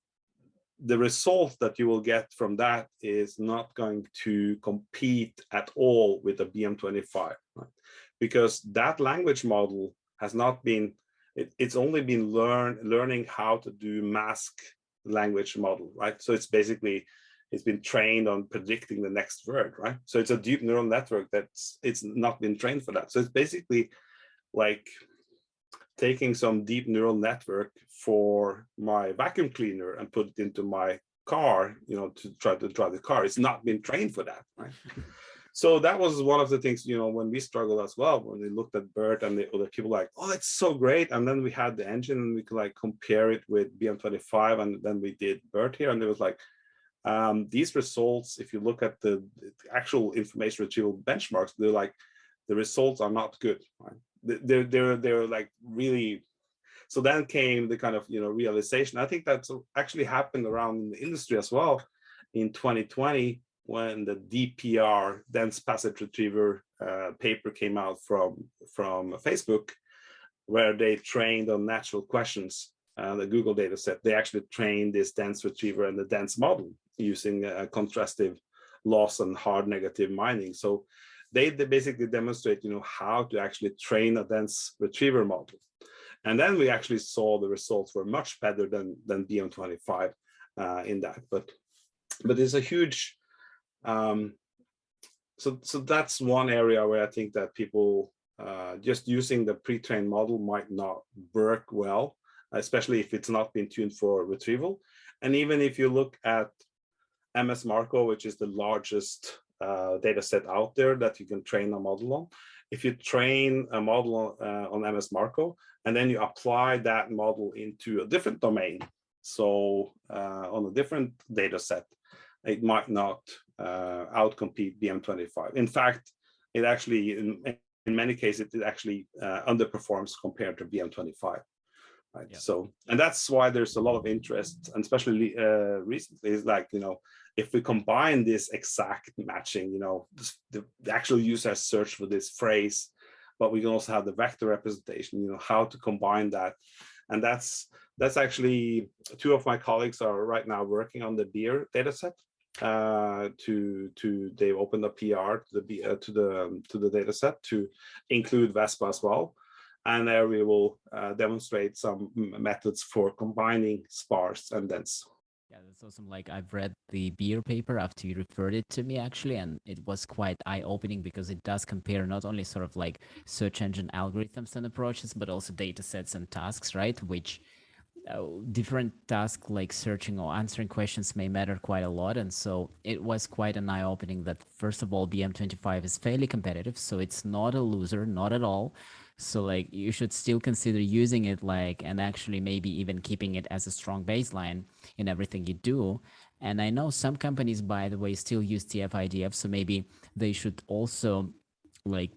the result that you will get from that is not going to compete at all with the BM25, right? Because that language model has not been, it's only been learning how to do mask language model, right? So it's been trained on predicting the next word, right? So it's a deep neural network it's not been trained for that. So it's basically like taking some deep neural network for my vacuum cleaner and put it into my car, to try to drive the car. It's not been trained for that, right? So that was one of the things, when we struggled as well, when we looked at BERT and the other people like, oh, it's so great. And then we had the engine and we could like compare it with BM25, and then we did BERT here. And it was like, these results, if you look at the actual information retrieval benchmarks, they're like, the results are not good. Right? They're like really. So then came the kind of realization. I think that's actually happened around in the industry as well in 2020 when the DPR, dense passage retriever paper came out from Facebook, where they trained on natural questions. The Google data set, they actually trained this dense retriever and the dense model using contrastive loss and hard negative mining. So they basically demonstrate, how to actually train a dense retriever model. And then we actually saw the results were much better than BM25 in that. But it's a huge, so that's one area where I think that people just using the pre-trained model might not work well, especially if it's not been tuned for retrieval. And even if you look at MS Marco, which is the largest data set out there that you can train a model on, if you train a model on MS Marco, and then you apply that model into a different domain, so on a different data set, it might not outcompete BM25. In fact, it actually, in many cases, it actually underperforms compared to BM25. Right. Yeah. So, and that's why there's a lot of interest, and especially recently, is like, if we combine this exact matching, the actual user has searched for this phrase, but we can also have the vector representation, how to combine that. And that's actually, two of my colleagues are right now working on the BERT dataset. They've opened a PR to the dataset to include Vespa as well. And there we will demonstrate some methods for combining sparse and dense. Yeah, that's awesome. Like, I've read the BERT paper after you referred it to me, actually, and it was quite eye-opening because it does compare not only sort of like search engine algorithms and approaches, but also data sets and tasks, right? Which different tasks like searching or answering questions may matter quite a lot. And so it was quite an eye-opening that, first of all, BM25 is fairly competitive, so it's not a loser, not at all. So like you should still consider using it, like, and actually maybe even keeping it as a strong baseline in everything you do. And I know some companies, by the way, still use TF-IDF, so maybe they should also like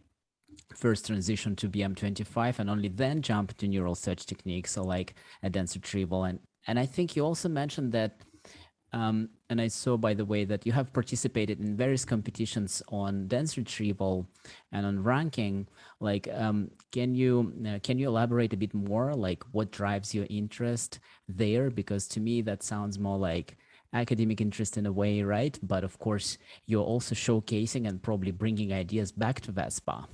first transition to BM25 and only then jump to neural search techniques, so like a dense retrieval. And I think you also mentioned that and I saw, by the way, that you have participated in various competitions on dense retrieval and on ranking. Like, can you elaborate a bit more? Like, what drives your interest there? Because to me, that sounds more like academic interest in a way, right? But of course, you're also showcasing and probably bringing ideas back to Vespa.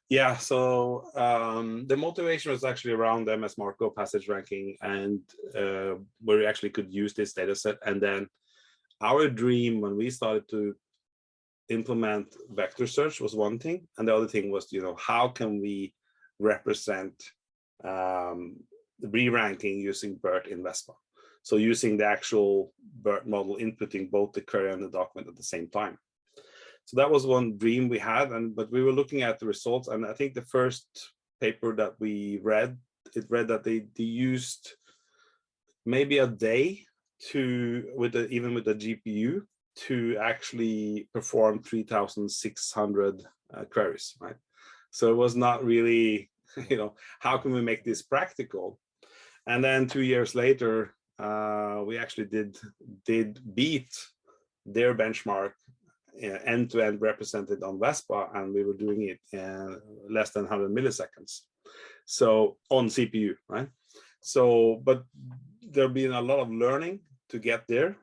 Yeah, so the motivation was actually around the MS Marco passage ranking, and where we actually could use this data set. And then our dream when we started to implement vector search was one thing, and the other thing was, how can we represent re-ranking using BERT in Vespa? So using the actual BERT model, inputting both the query and the document at the same time. So that was one dream we had, but we were looking at the results, and I think the first paper that we read, it read that they used maybe a day even with the GPU to actually perform 3,600 queries, right? So it was not really, how can we make this practical? And then 2 years later, we actually did beat their benchmark end-to-end represented on Vespa, and we were doing it in less than 100 milliseconds. So on CPU, right? So, but there'll be a lot of learning to get there.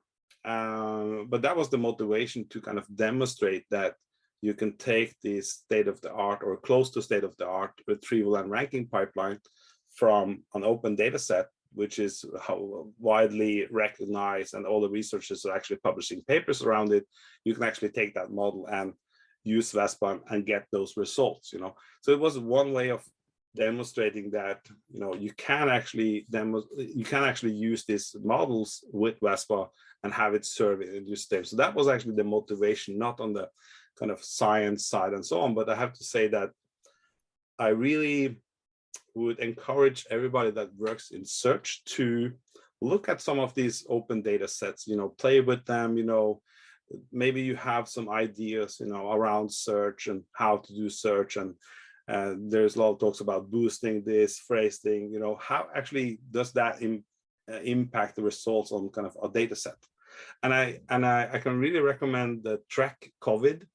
But that was the motivation to kind of demonstrate that you can take this state-of-the-art or close to state-of-the-art retrieval and ranking pipeline from an open data set, which is how widely recognized, and all the researchers are actually publishing papers around it. You can actually take that model and use Vespa and get those results, So it was one way of demonstrating that you can actually use these models with Vespa and have it serve in your system. So that was actually the motivation, not on the kind of science side and so on. But I have to say that I really would encourage everybody that works in search to look at some of these open data sets, play with them, maybe you have some ideas, around search and how to do search. And there's a lot of talks about boosting this, phrasing, how actually does that impact the results on kind of a data set. And I can really recommend the Track COVID,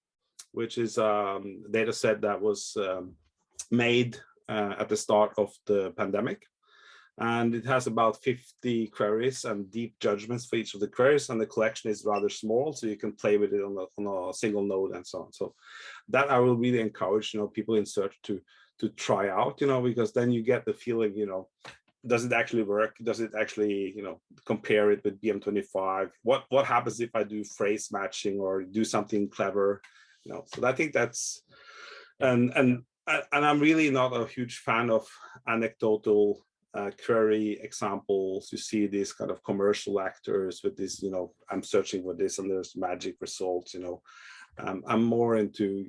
which is a data set that was made at the start of the pandemic. And it has about 50 queries and deep judgments for each of the queries, and the collection is rather small, so you can play with it on a single node and so on. So that I will really encourage people in search to try out, because then you get the feeling, does it actually work? Does it actually, compare it with BM25? What happens if I do phrase matching or do something clever? So I think that's and I'm really not a huge fan of anecdotal query examples. You see these kind of commercial actors with this, I'm searching for this and there's magic results. I'm more into,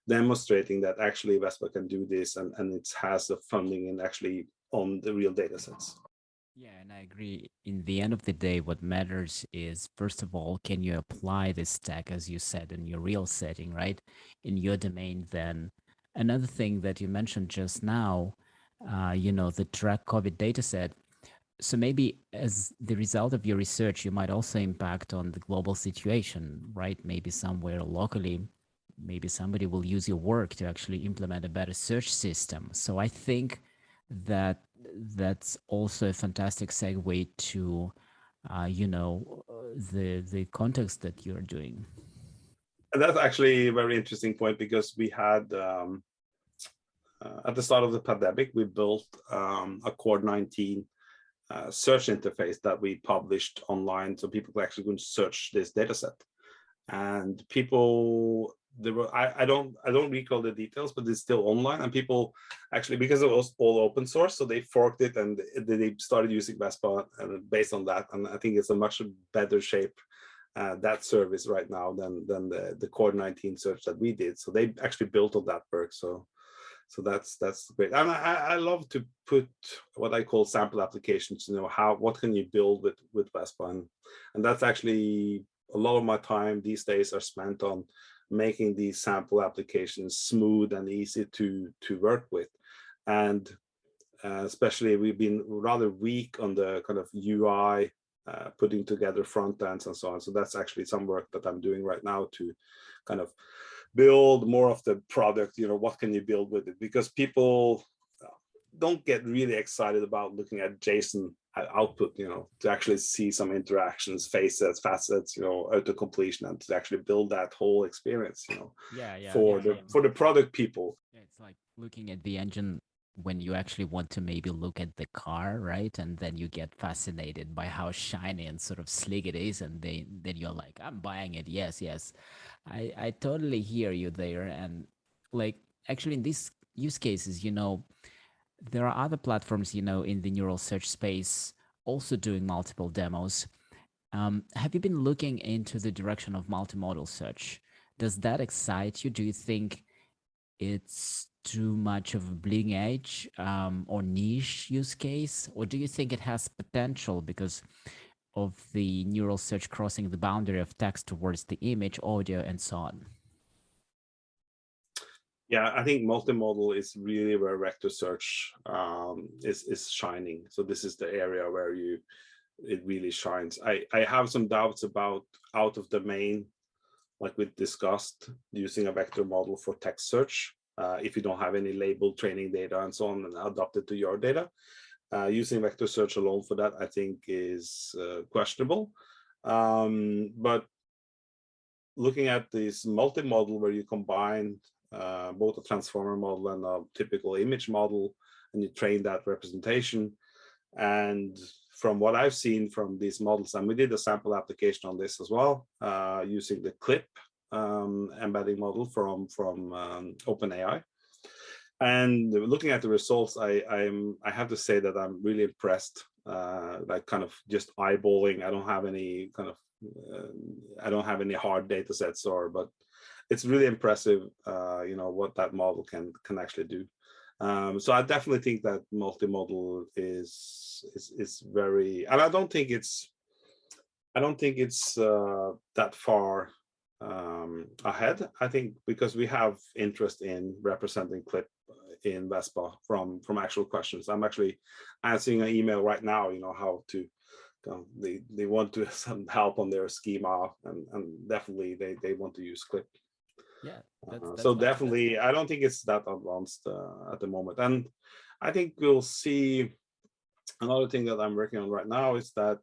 demonstrating that actually Vespa can do this and it has the funding and actually on the real data sets. Yeah, and I agree. In the end of the day, what matters is, first of all, can you apply this stack, as you said, in your real setting, right? In your domain, then. Another thing that you mentioned just now, the track COVID dataset. So maybe as the result of your research, you might also impact on the global situation, right? Maybe somewhere locally, maybe somebody will use your work to actually implement a better search system. So I think that that's also a fantastic segue to, the context that you're doing. And that's actually a very interesting point, because we had at the start of the pandemic, we built a Core-19 search interface that we published online, so people could actually go and search this data set. And people, I don't recall the details, but it's still online, and people actually, because it was all open source, so they forked it and they started using Vespa and based on that. And I think it's a much better shape, that service right now than the Core-19 search that we did. So they actually built on that work. So that's great. And I love to put what I call sample applications, what can you build with Vespa, and that's actually a lot of my time these days are spent on making these sample applications smooth and easy to work with. And especially we've been rather weak on the kind of UI, putting together front ends and so on. So that's actually some work that I'm doing right now to kind of build more of the product. What can you build with it? Because people don't get really excited about looking at JSON output, to actually see some interactions, facets, auto completion, and to actually build that whole experience, for the product people. Yeah, it's like looking at the engine when you actually want to maybe look at the car, right? And then you get fascinated by how shiny and sort of slick it is, and then you're like, I'm buying it. Yes. I totally hear you there. And like actually in these use cases, there are other platforms, in the neural search space also doing multiple demos. Have you been looking into the direction of multimodal search? Does that excite you? Do you think it's too much of a bleeding edge or niche use case? Or do you think it has potential because of the neural search crossing the boundary of text towards the image, audio, and so on? Yeah, I think multimodal is really where vector search is shining. So this is the area where it really shines. I have some doubts about out of domain, like we discussed, using a vector model for text search. If you don't have any labeled training data and so on and adopt it to your data. Using vector search alone for that, I think, is questionable. But looking at this multimodal where you combine both a transformer model and a typical image model, and you train that representation. And from what I've seen from these models, and we did a sample application on this as well, using the clip embedding model from OpenAI. And looking at the results, I have to say that I'm really impressed. Like kind of just eyeballing. I don't have any kind of I don't have any hard data sets, but it's really impressive. What that model can actually do. So I definitely think that multimodal is very, and I don't think it's that far ahead. I think because we have interest in representing clip in Vespa from actual questions. I'm actually answering an email right now, how to, they want to some help on their schema, and definitely they want to use clip. Yeah, so definitely, I don't think it's that advanced at the moment. And I think we'll see. Another thing that I'm working on right now is that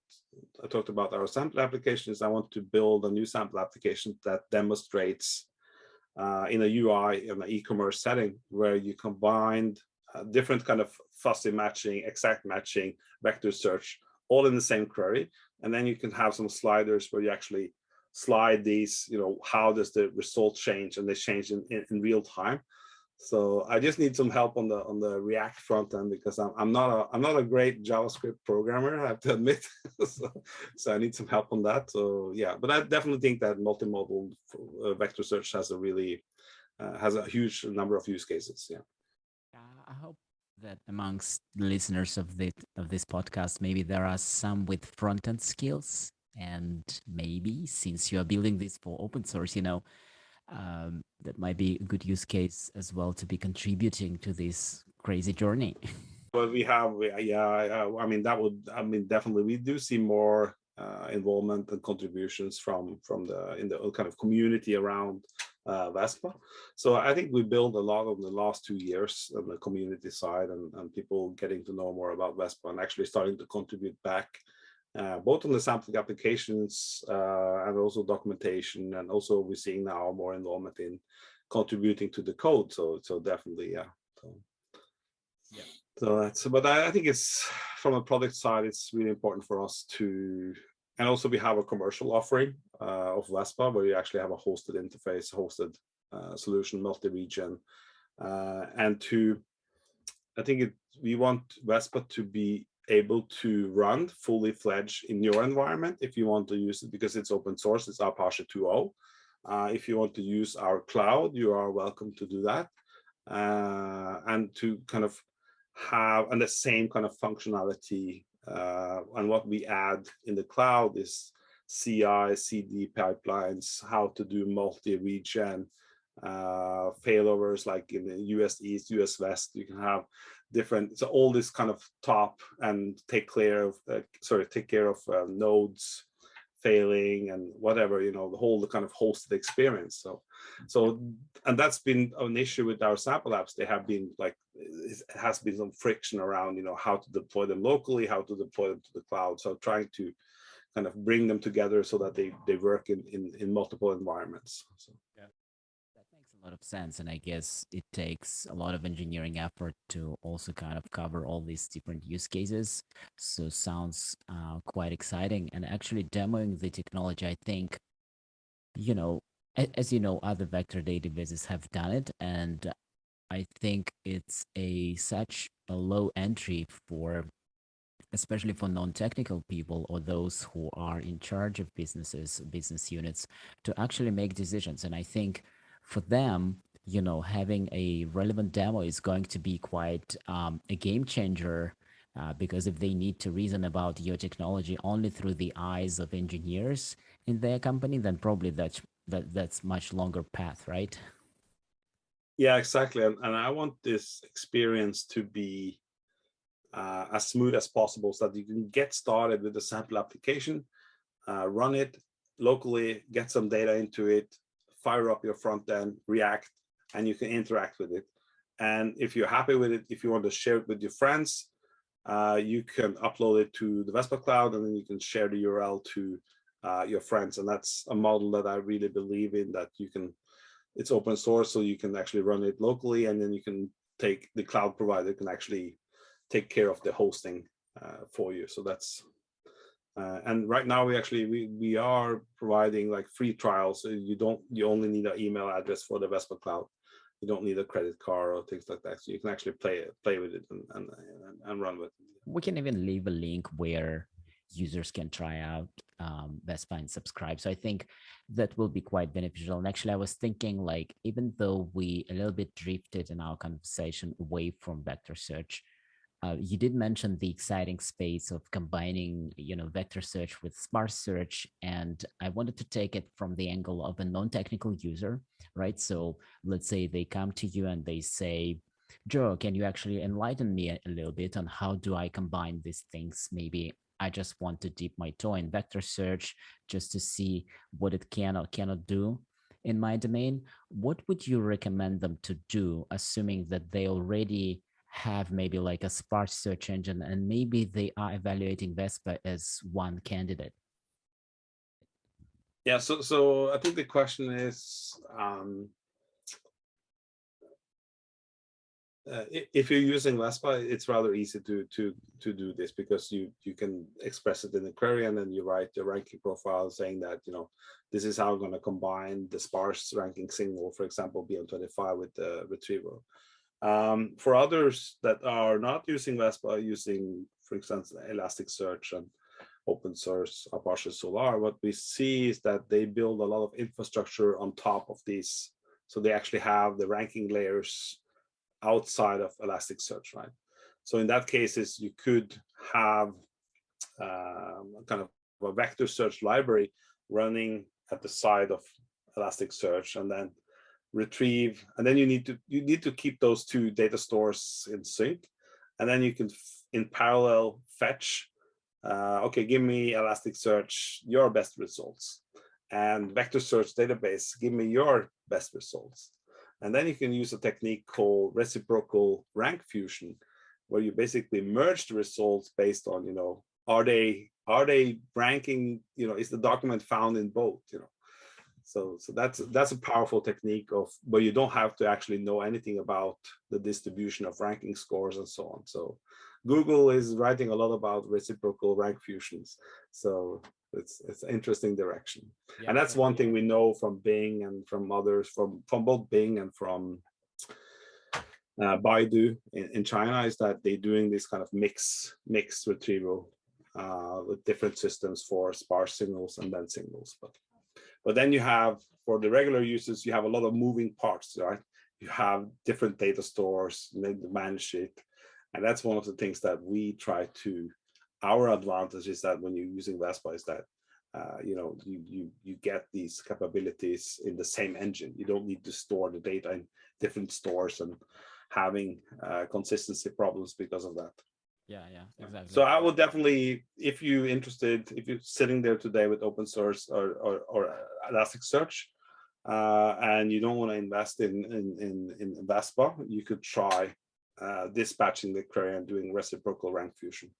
I talked about our sample applications. I want to build a new sample application that demonstrates in a UI in an e-commerce setting where you combine different kind of fuzzy matching, exact matching, vector search, all in the same query. And then you can have some sliders where you actually slide these, how does the result change, and they change in real time. So I just need some help on the React front end, because I'm not a great JavaScript programmer, I have to admit. so I need some help on that. So yeah, but I definitely think that multimodal vector search has a really has a huge number of use cases. Yeah. I hope that amongst the listeners of this podcast, maybe there are some with front end skills, and maybe since you are building this for open source, that might be a good use case as well to be contributing to this crazy journey. But we have, yeah, definitely we do see more involvement and contributions from the kind of community around Vespa. So I think we built a lot of the last 2 years on the community side, and people getting to know more about Vespa and actually starting to contribute back, both on the sampling applications and also documentation, and also we're seeing now more involvement in contributing to the code. So definitely, yeah. Yeah. So that's, but I think it's from a product side, it's really important for us to, and also we have a commercial offering of Vespa where you actually have a hosted interface, hosted solution, multi-region, and I think we want Vespa to be able to run fully fledged in your environment if you want to use it, because it's open source, it's Apache 2.0. If you want to use our cloud, you are welcome to do that, and to kind of have and the same kind of functionality. And what we add in the cloud is CI, CD pipelines, how to do multi-region failovers, like in the US East, US West. You can have different, so all this kind of top and take care of nodes failing and whatever, the whole kind of hosted experience. So and that's been an issue with our sample apps. They have been like, it has been some friction around, how to deploy them locally, how to deploy them to the cloud. So trying to kind of bring them together so that they work in multiple environments. So. Yeah. That makes a lot of sense. And I guess it takes a lot of engineering effort to also kind of cover all these different use cases. So sounds quite exciting. And actually demoing the technology, I think, as you know, other vector databases have done it. And I think it's such a low entry for, especially for non-technical people or those who are in charge of business units, to actually make decisions. And I think for them, having a relevant demo is going to be quite a game changer, because if they need to reason about your technology only through the eyes of engineers in their company, then probably that's much longer path, right? Yeah, exactly. And I want this experience to be as smooth as possible, so that you can get started with the sample application, run it locally, get some data into it, fire up your front end, React, and you can interact with it. And if you're happy with it, if you want to share it with your friends, you can upload it to the Vespa cloud, and then you can share the URL to your friends. And that's a model that I really believe in, that you can, it's open source, so you can actually run it locally, and then you can take, the cloud provider can actually take care of the hosting for you. So that's, and right now we are providing like free trials. So you only need an email address for the Vespa cloud. You don't need a credit card or things like that. So you can actually play with it and run with it. We can even leave a link where users can try out Vespa and subscribe. So I think that will be quite beneficial. And actually, I was thinking, like, even though we a little bit drifted in our conversation away from vector search, you did mention the exciting space of combining, vector search with sparse search. And I wanted to take it from the angle of a non-technical user, right? So let's say they come to you and they say, Joe, can you actually enlighten me a little bit on how do I combine these things? Maybe I just want to dip my toe in vector search just to see what it can or cannot do in my domain. What would you recommend them to do, assuming that they already have maybe like a sparse search engine and maybe they are evaluating Vespa as one candidate? Yeah, so I think the question is, if you're using Vespa, it's rather easy to do this, because you can express it in the query, and then you write your ranking profile saying that, this is how I'm going to combine the sparse ranking signal, for example, BM25 with the retrieval. For others that are not using Vespa, using, for instance, Elasticsearch and open source Apache Solar, what we see is that they build a lot of infrastructure on top of these. So they actually have the ranking layers outside of Elasticsearch, right? So in that cases, you could have kind of a vector search library running at the side of Elasticsearch, and then retrieve, and then you need to keep those two data stores in sync, and then you can in parallel fetch. Okay, give me Elasticsearch your best results, and vector search database, give me your best results. And then you can use a technique called Reciprocal Rank Fusion, where you basically merge the results based on, are they ranking, is the document found in both, So that's a powerful technique of where you don't have to actually know anything about the distribution of ranking scores and so on. So Google is writing a lot about reciprocal rank fusions. So it's an interesting direction. Yeah, and that's one thing we know from Bing and from others, from both Bing and from Baidu in China, is that they're doing this kind of mixed retrieval with different systems for sparse signals and dense signals. But then you have, for the regular users, you have a lot of moving parts, right? You have different data stores, you need to manage it. And that's one of the things that we try to, our advantage is that when you're using Vespa is that, you get these capabilities in the same engine. You don't need to store the data in different stores and having consistency problems because of that. Yeah, exactly. So I would definitely, if you're interested, if you're sitting there today with open source or Elasticsearch, and you don't want to invest in Vespa, you could try dispatching the query and doing reciprocal rank fusion.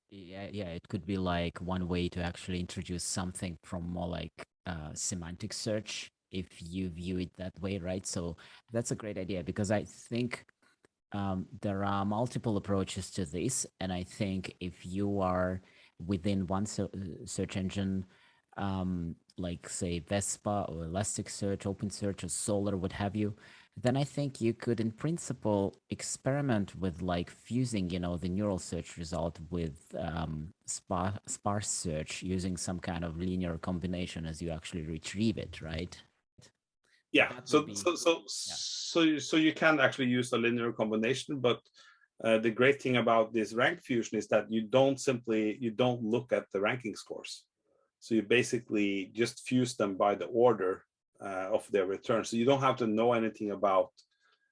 Yeah, it could be like one way to actually introduce something from more like semantic search, if you view it that way, right? So that's a great idea, because I think there are multiple approaches to this. And I think if you are within one search engine, like say Vespa or Elasticsearch, OpenSearch or Solr, what have you, then I think you could in principle experiment with like fusing, the neural search result with sparse search, using some kind of linear combination as you actually retrieve it, right? Yeah, so you can actually use a linear combination, but the great thing about this rank fusion is that you don't look at the ranking scores. So you basically just fuse them by the order of their return. So you don't have to know anything about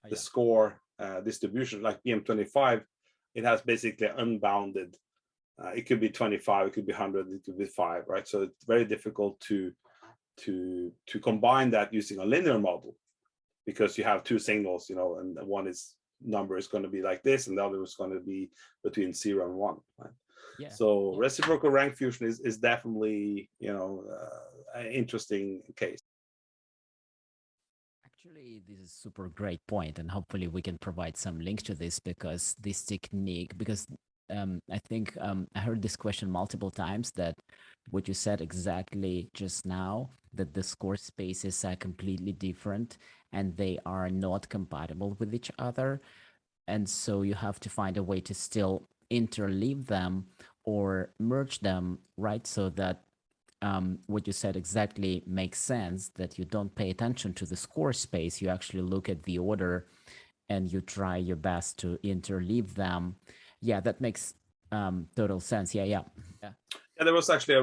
the score distribution. Like BM25, it has basically unbounded. It could be 25, it could be 100, it could be 5, right? So it's very difficult to combine that using a linear model, because you have two signals, and one number is going to be like this, and the other is going to be between 0 and 1. Right? Yeah. So reciprocal rank fusion is definitely, an interesting case. Actually, this is a super great point, and hopefully we can provide some links to this, because this technique, because I think I heard this question multiple times, that what you said exactly just now, that the score spaces are completely different and they are not compatible with each other. And so you have to find a way to still interleave them or merge them, right? So that what you said exactly makes sense, that you don't pay attention to the score space, you actually look at the order and you try your best to interleave them. Yeah, that makes total sense. Yeah, yeah. Yeah. Yeah, there was actually a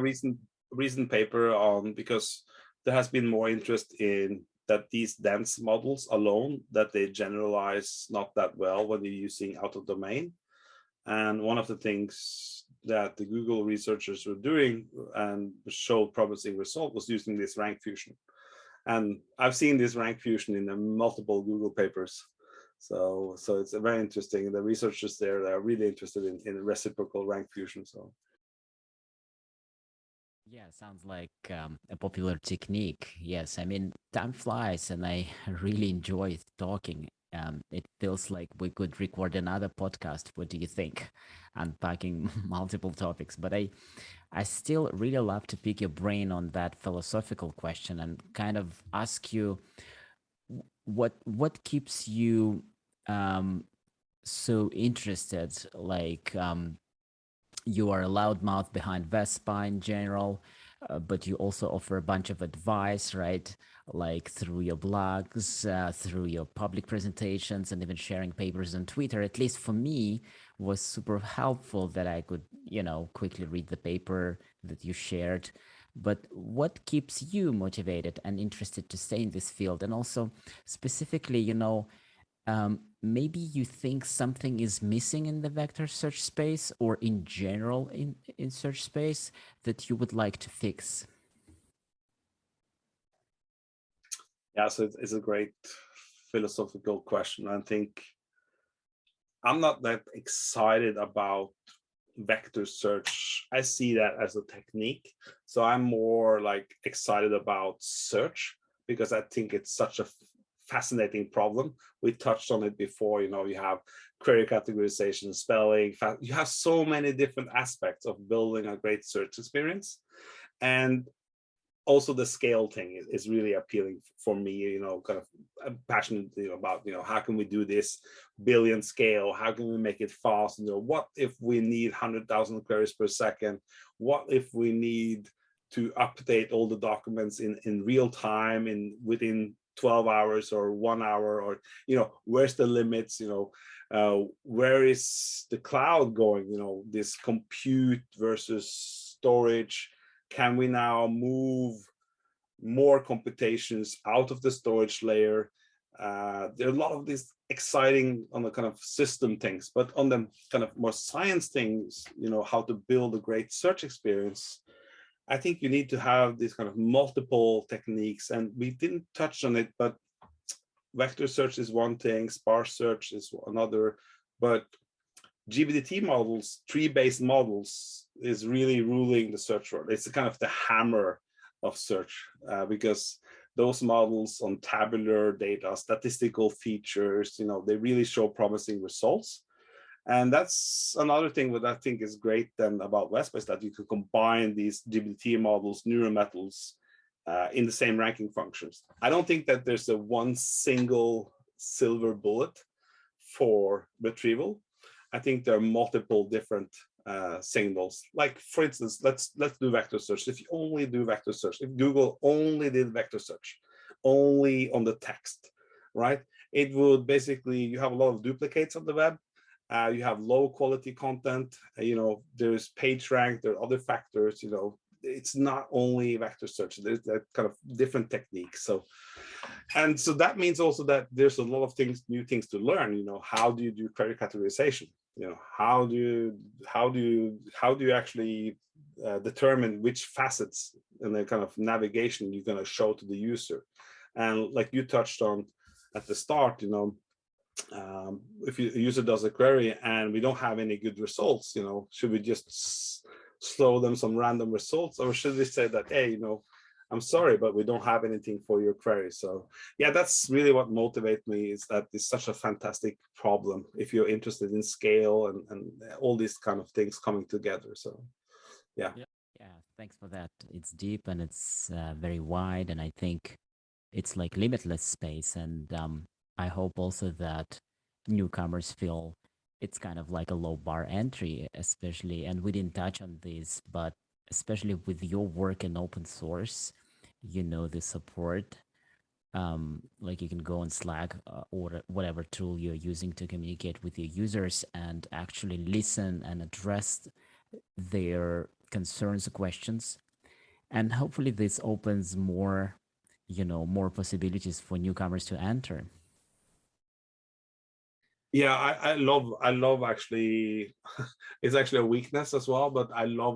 recent paper on, because there has been more interest in that these dense models alone, that they generalize not that well when you're using out of domain. And one of the things that the Google researchers were doing and showed promising result was using this rank fusion. And I've seen this rank fusion in the multiple Google papers. So it's very interesting. The researchers there, they are really interested in reciprocal rank fusion. So Yeah, sounds like a popular technique. Yes, I mean, time flies and I really enjoy talking. It feels like we could record another podcast. What do you think? Unpacking multiple topics. But I still really love to pick your brain on that philosophical question and kind of ask you what keeps you so interested, like you are a loudmouth behind Vespa in general, but you also offer a bunch of advice, right? Like through your blogs, through your public presentations, and even sharing papers on Twitter. At least for me, was super helpful that I could, quickly read the paper that you shared. But what keeps you motivated and interested to stay in this field? And also, specifically, maybe you think something is missing in the vector search space or in general in search space that you would like to fix. yeah, so it's a great philosophical question. I think I'm not that excited about vector search. I see that as a technique. So I'm more like excited about search because I think it's such a fascinating problem. We touched on it before. You have query categorization, spelling. You have so many different aspects of building a great search experience. And also the scale thing is really appealing for me. Kind of I'm passionate about how can we do this billion scale, how can we make it fast, what if we need 100,000 queries per second, what if we need to update all the documents in real time within 12 hours or 1 hour, or where's the limits, where is the cloud going, this compute versus storage. Can we now move more computations out of the storage layer? There are a lot of these exciting on the kind of system things, but on the kind of more science things, how to build a great search experience, I think you need to have these kind of multiple techniques. And we didn't touch on it, but vector search is one thing, sparse search is another, but GBDT models, tree-based models, is really ruling the search world. It's kind of the hammer of search because those models on tabular data, statistical features, they really show promising results. And that's another thing that I think is great then about Vespa, is that you can combine these GBDT models, neural metals, in the same ranking functions. I don't think that there's a one single silver bullet for retrieval. I think there are multiple different signals. Like for instance, let's do vector search. If you only do vector search, if Google only did vector search, only on the text, right? It would basically, you have a lot of duplicates on the web. You have low quality content. There's page rank. There are other factors. It's not only vector search. There's that kind of different techniques. So that means also that there's a lot of new things to learn. How do you do query categorization? How do you actually determine which facets in the kind of navigation you're going to show to the user? And like you touched on at the start, if a user does a query and we don't have any good results, should we just slow them some random results, or should we say that, hey, I'm sorry, but we don't have anything for your query. So yeah, that's really what motivates me, is that it's such a fantastic problem if you're interested in scale and all these kind of things coming together. So yeah. Yeah, thanks for that. It's deep and it's very wide, and I think it's like limitless space. And I hope also that newcomers feel it's kind of like a low bar entry, especially. And we didn't touch on this, but especially with your work in open source, the support. Like you can go on Slack or whatever tool you're using to communicate with your users and actually listen and address their concerns, questions, and hopefully this opens more possibilities for newcomers to enter. Yeah, I love actually. It's actually a weakness as well, but I love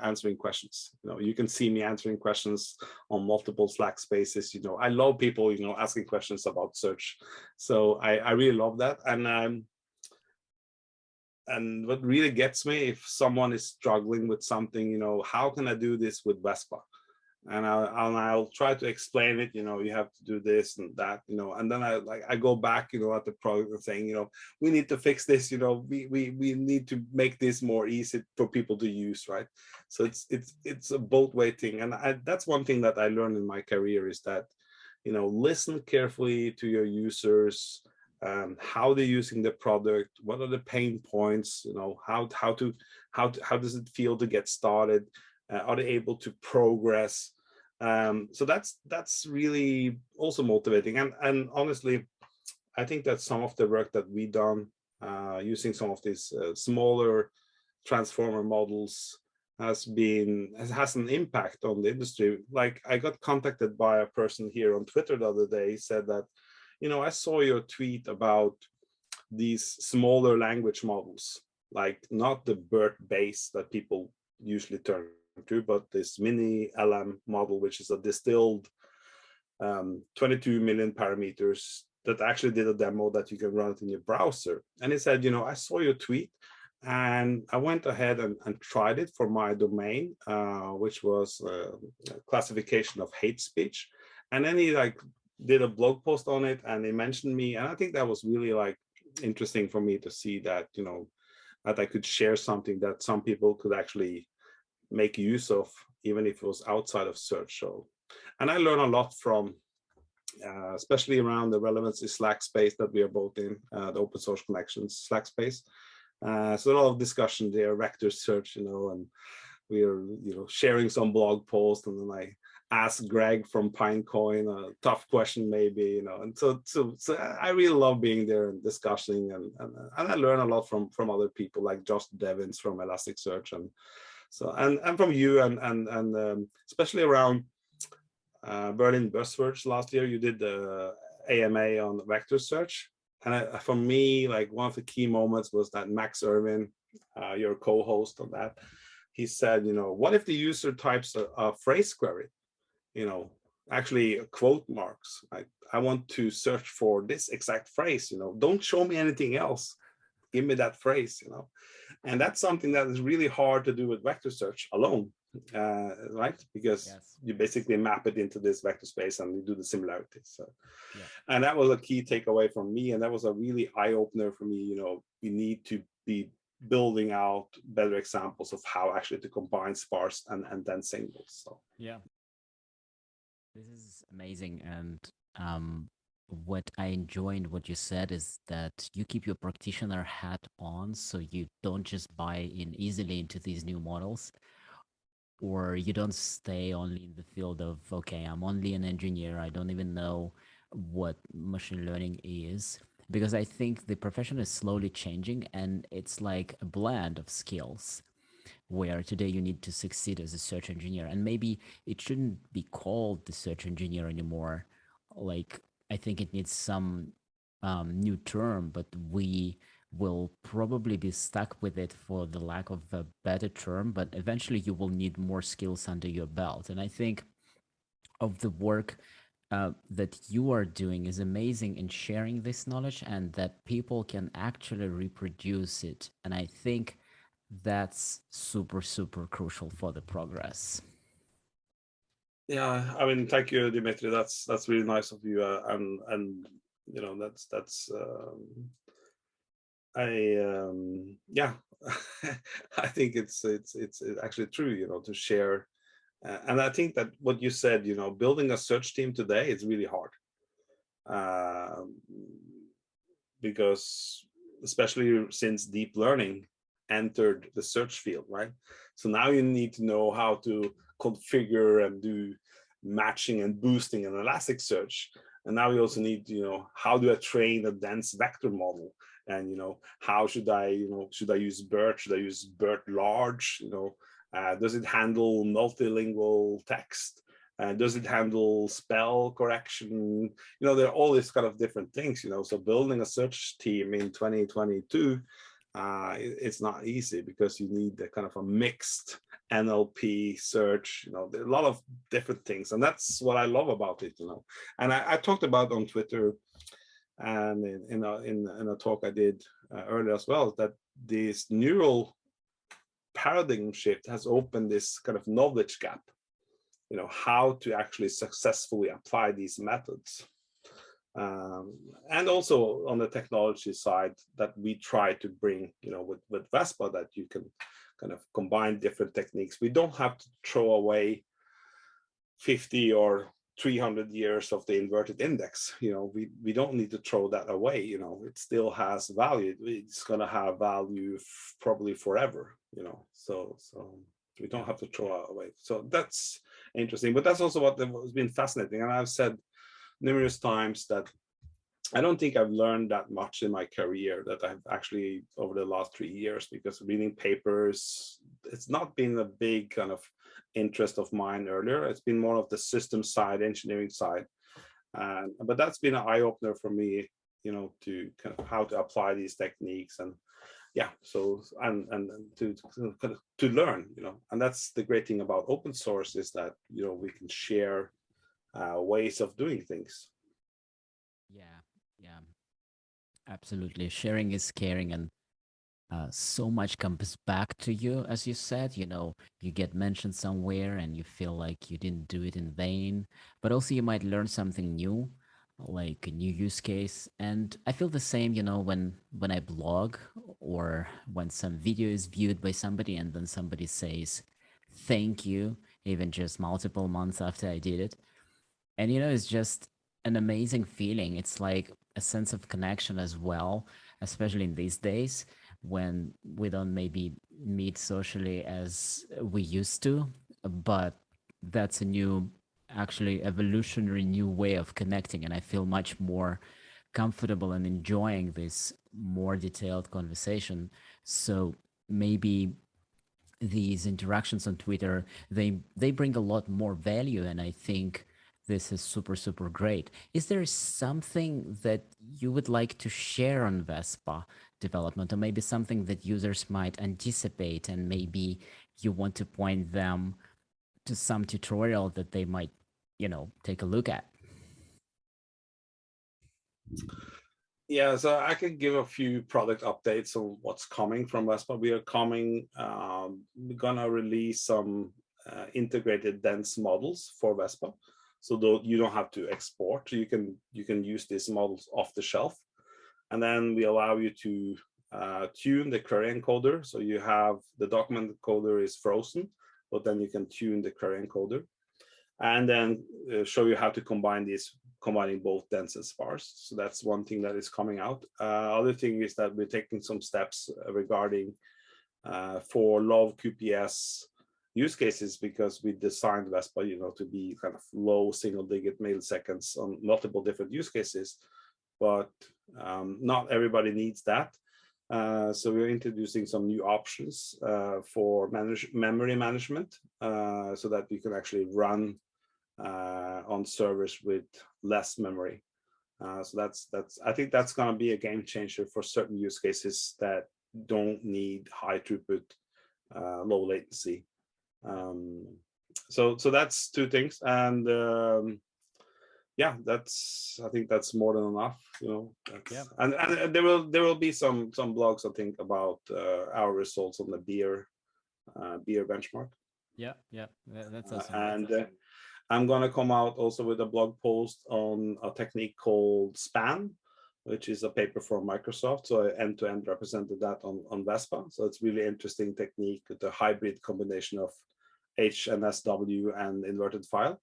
answering questions. You can see me answering questions on multiple Slack spaces. I love people asking questions about search, so I really love that. And what really gets me, if someone is struggling with something, how can I do this with Vespa? And I'll try to explain it. You have to do this and that. And then I go back, at the product and saying, we need to fix this. We need to make this more easy for people to use, right? So it's a both way thing, and that's one thing that I learned in my career, is that listen carefully to your users, how they're using the product, what are the pain points, how does it feel to get started, are they able to progress? So that's really also motivating, and honestly, I think that some of the work that we done using some of these smaller transformer models has an impact on the industry. Like, I got contacted by a person here on Twitter the other day. He said that, I saw your tweet about these smaller language models, like not the BERT base that people usually turn to, but this mini LM model, which is a distilled 22 million parameters that actually did a demo that you can run it in your browser. And he said, I saw your tweet and I went ahead and tried it for my domain, which was classification of hate speech. And then he did a blog post on it and he mentioned me. And I think that was really interesting for me to see that, that I could share something that some people could actually make use of, even if it was outside of search. So, and I learned a lot from, especially around the relevancy Slack space that we are both in, the open source connections Slack space. So a lot of discussion there, vector search, and we are, sharing some blog posts, and then I asked Greg from Pinecoin a tough question maybe, and so I really love being there and discussing, and I learn a lot from other people like Josh Devins from Elasticsearch, and so and from you, and especially around Berlin Buzzwords last year. You did the AMA on vector search, and for me, one of the key moments was that Max Irvin, your co-host on that, he said, what if the user types a phrase query, actually quote marks, I want to search for this exact phrase, don't show me anything else, give me that phrase, and that's something that is really hard to do with vector search alone, right? Because Yes. you basically map it into this vector space and you do the similarities. So, Yeah. and that was a key takeaway from me, and that was a really eye opener for me. We need to be building out better examples of how actually to combine sparse and dense singles. So Yeah. This is amazing. And what I enjoyed what you said is that you keep your practitioner hat on, so you don't just buy in easily into these new models, or you don't stay only in the field of, okay, I'm only an engineer, I don't even know what machine learning is. Because I think the profession is slowly changing and it's like a blend of skills where today you need to succeed as a search engineer. And maybe it shouldn't be called the search engineer anymore. Like, I think it needs some new term, but we will probably be stuck with it for the lack of a better term. But eventually, you will need more skills under your belt. And I think of the work that you are doing is amazing in sharing this knowledge and that people can actually reproduce it. And I think that's super, super crucial for the progress. Yeah, I mean, thank you, Dimitri. That's really nice of you, and you know that's yeah, I think it's actually true, you know, to share. And I think that what you said, you know, building a search team today is really hard, uh, because especially since deep learning entered the search field, right? So now you need to know how to configure and do matching and boosting and Elasticsearch. And now we also need, you know, how do I train a dense vector model? And, you know, how should I, you know, should I use BERT? Should I use BERT large? You know, does it handle multilingual text? Does it handle spell correction? You know, there are all these kind of different things, you know. So building a search team in 2022, it's not easy because you need a kind of a mixed NLP search, you know, there are a lot of different things. And that's what I love about it, you know. And I talked about on Twitter and in a talk I did earlier as well, that this neural paradigm shift has opened this kind of knowledge gap, you know, how to actually successfully apply these methods. And also on the technology side that we try to bring, you know, with Vespa, that you can kind of combine different techniques. We don't have to throw away 50 or 300 years of the inverted index. You know, we don't need to throw that away. You know, it still has value. It's going to have value probably forever, you know, so we don't have to throw it away. So that's interesting, but that's also what has been fascinating. And I've said numerous times that I don't think I've learned that much in my career that I've actually over the last 3 years, because reading papers, it's not been a big kind of interest of mine earlier. It's been more of the system side, engineering side. But that's been an eye opener for me, you know, to kind of how to apply these techniques. And yeah, so and to learn, you know. And that's the great thing about open source, is that, you know, we can share ways of doing things. Yeah, yeah, absolutely. Sharing is caring, and so much comes back to you, as you said. You know, you get mentioned somewhere and you feel like you didn't do it in vain, but also you might learn something new, like a new use case. And I feel the same, you know, when I blog, or when some video is viewed by somebody and then somebody says thank you, even just multiple months after I did it. And you know, it's just an amazing feeling. It's like a sense of connection as well, especially in these days when we don't maybe meet socially as we used to. But that's a new, actually evolutionary new way of connecting. And I feel much more comfortable and enjoying this more detailed conversation. So maybe these interactions on Twitter, they bring a lot more value, and I think this is super great. Is there something that you would like to share on Vespa development, or maybe something that users might anticipate, and maybe you want to point them to some tutorial that they might, you know, take a look at? Yeah, so I can give a few product updates on what's coming from Vespa. We are coming, we're gonna release some integrated dense models for Vespa, so you don't have to export. You can use these models off the shelf, and then we allow you to tune the query encoder. So you have the document encoder is frozen, but then you can tune the query encoder, and then show you how to combine these, combining both dense and sparse. So that's one thing that is coming out. Other thing is that we're taking some steps regarding for low QPS use cases, because we designed Vespa, you know, to be kind of low single-digit milliseconds on multiple different use cases, but not everybody needs that. So we're introducing some new options for memory management, so that you can actually run on servers with less memory. So that's I think that's going to be a game changer for certain use cases that don't need high throughput, low latency. So that's two things, and yeah, that's, I think that's more than enough. You know, Yeah. and there will be some blogs, I think, about our results on the beer benchmark. Yeah, yeah, that's awesome. And I'm going to come out also with a blog post on a technique called SPAN, which is a paper from Microsoft. So I end-to-end represented that on Vespa. So it's really interesting technique, the hybrid combination of HNSW and inverted file.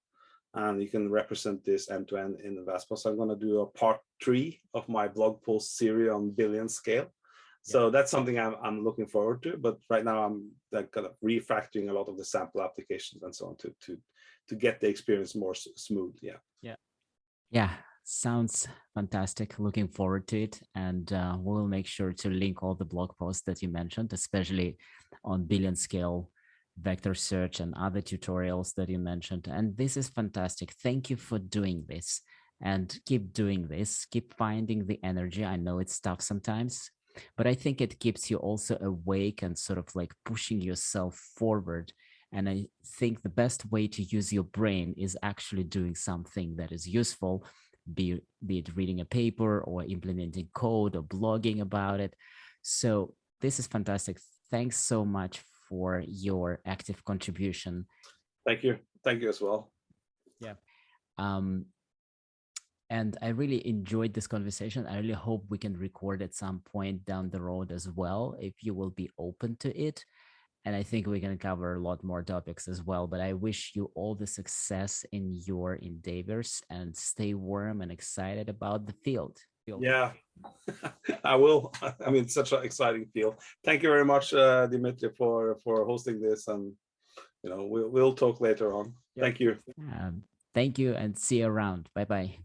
And you can represent this end-to-end in Vespa. So I'm going to do a part 3 of my blog post series on billion scale. So that's something I'm looking forward to. But right now I'm kind of refactoring a lot of the sample applications and so on to get the experience more smooth. Yeah, sounds fantastic. Looking forward to it. And we'll make sure to link all the blog posts that you mentioned, especially on billion scale vector search and other tutorials that you mentioned. And this is fantastic. Thank you for doing this, and keep doing this. Keep finding the energy. I know it's tough sometimes, but I think it keeps you also awake and sort of like pushing yourself forward. And I think the best way to use your brain is actually doing something that is useful, be it reading a paper or implementing code or blogging about it. So this is fantastic. Thanks so much for your active contribution. Thank you. Thank you as well. Yeah. And I really enjoyed this conversation. I really hope we can record at some point down the road as well, if you will be open to it. And I think we can cover a lot more topics as well. But I wish you all the success in your endeavors, and stay warm and excited about the field. Yeah, I will. I mean, such an exciting field. Thank you very much, Dimitri, for hosting this. And, we'll talk later on. Thank you. Thank you, and see you around. Bye-bye.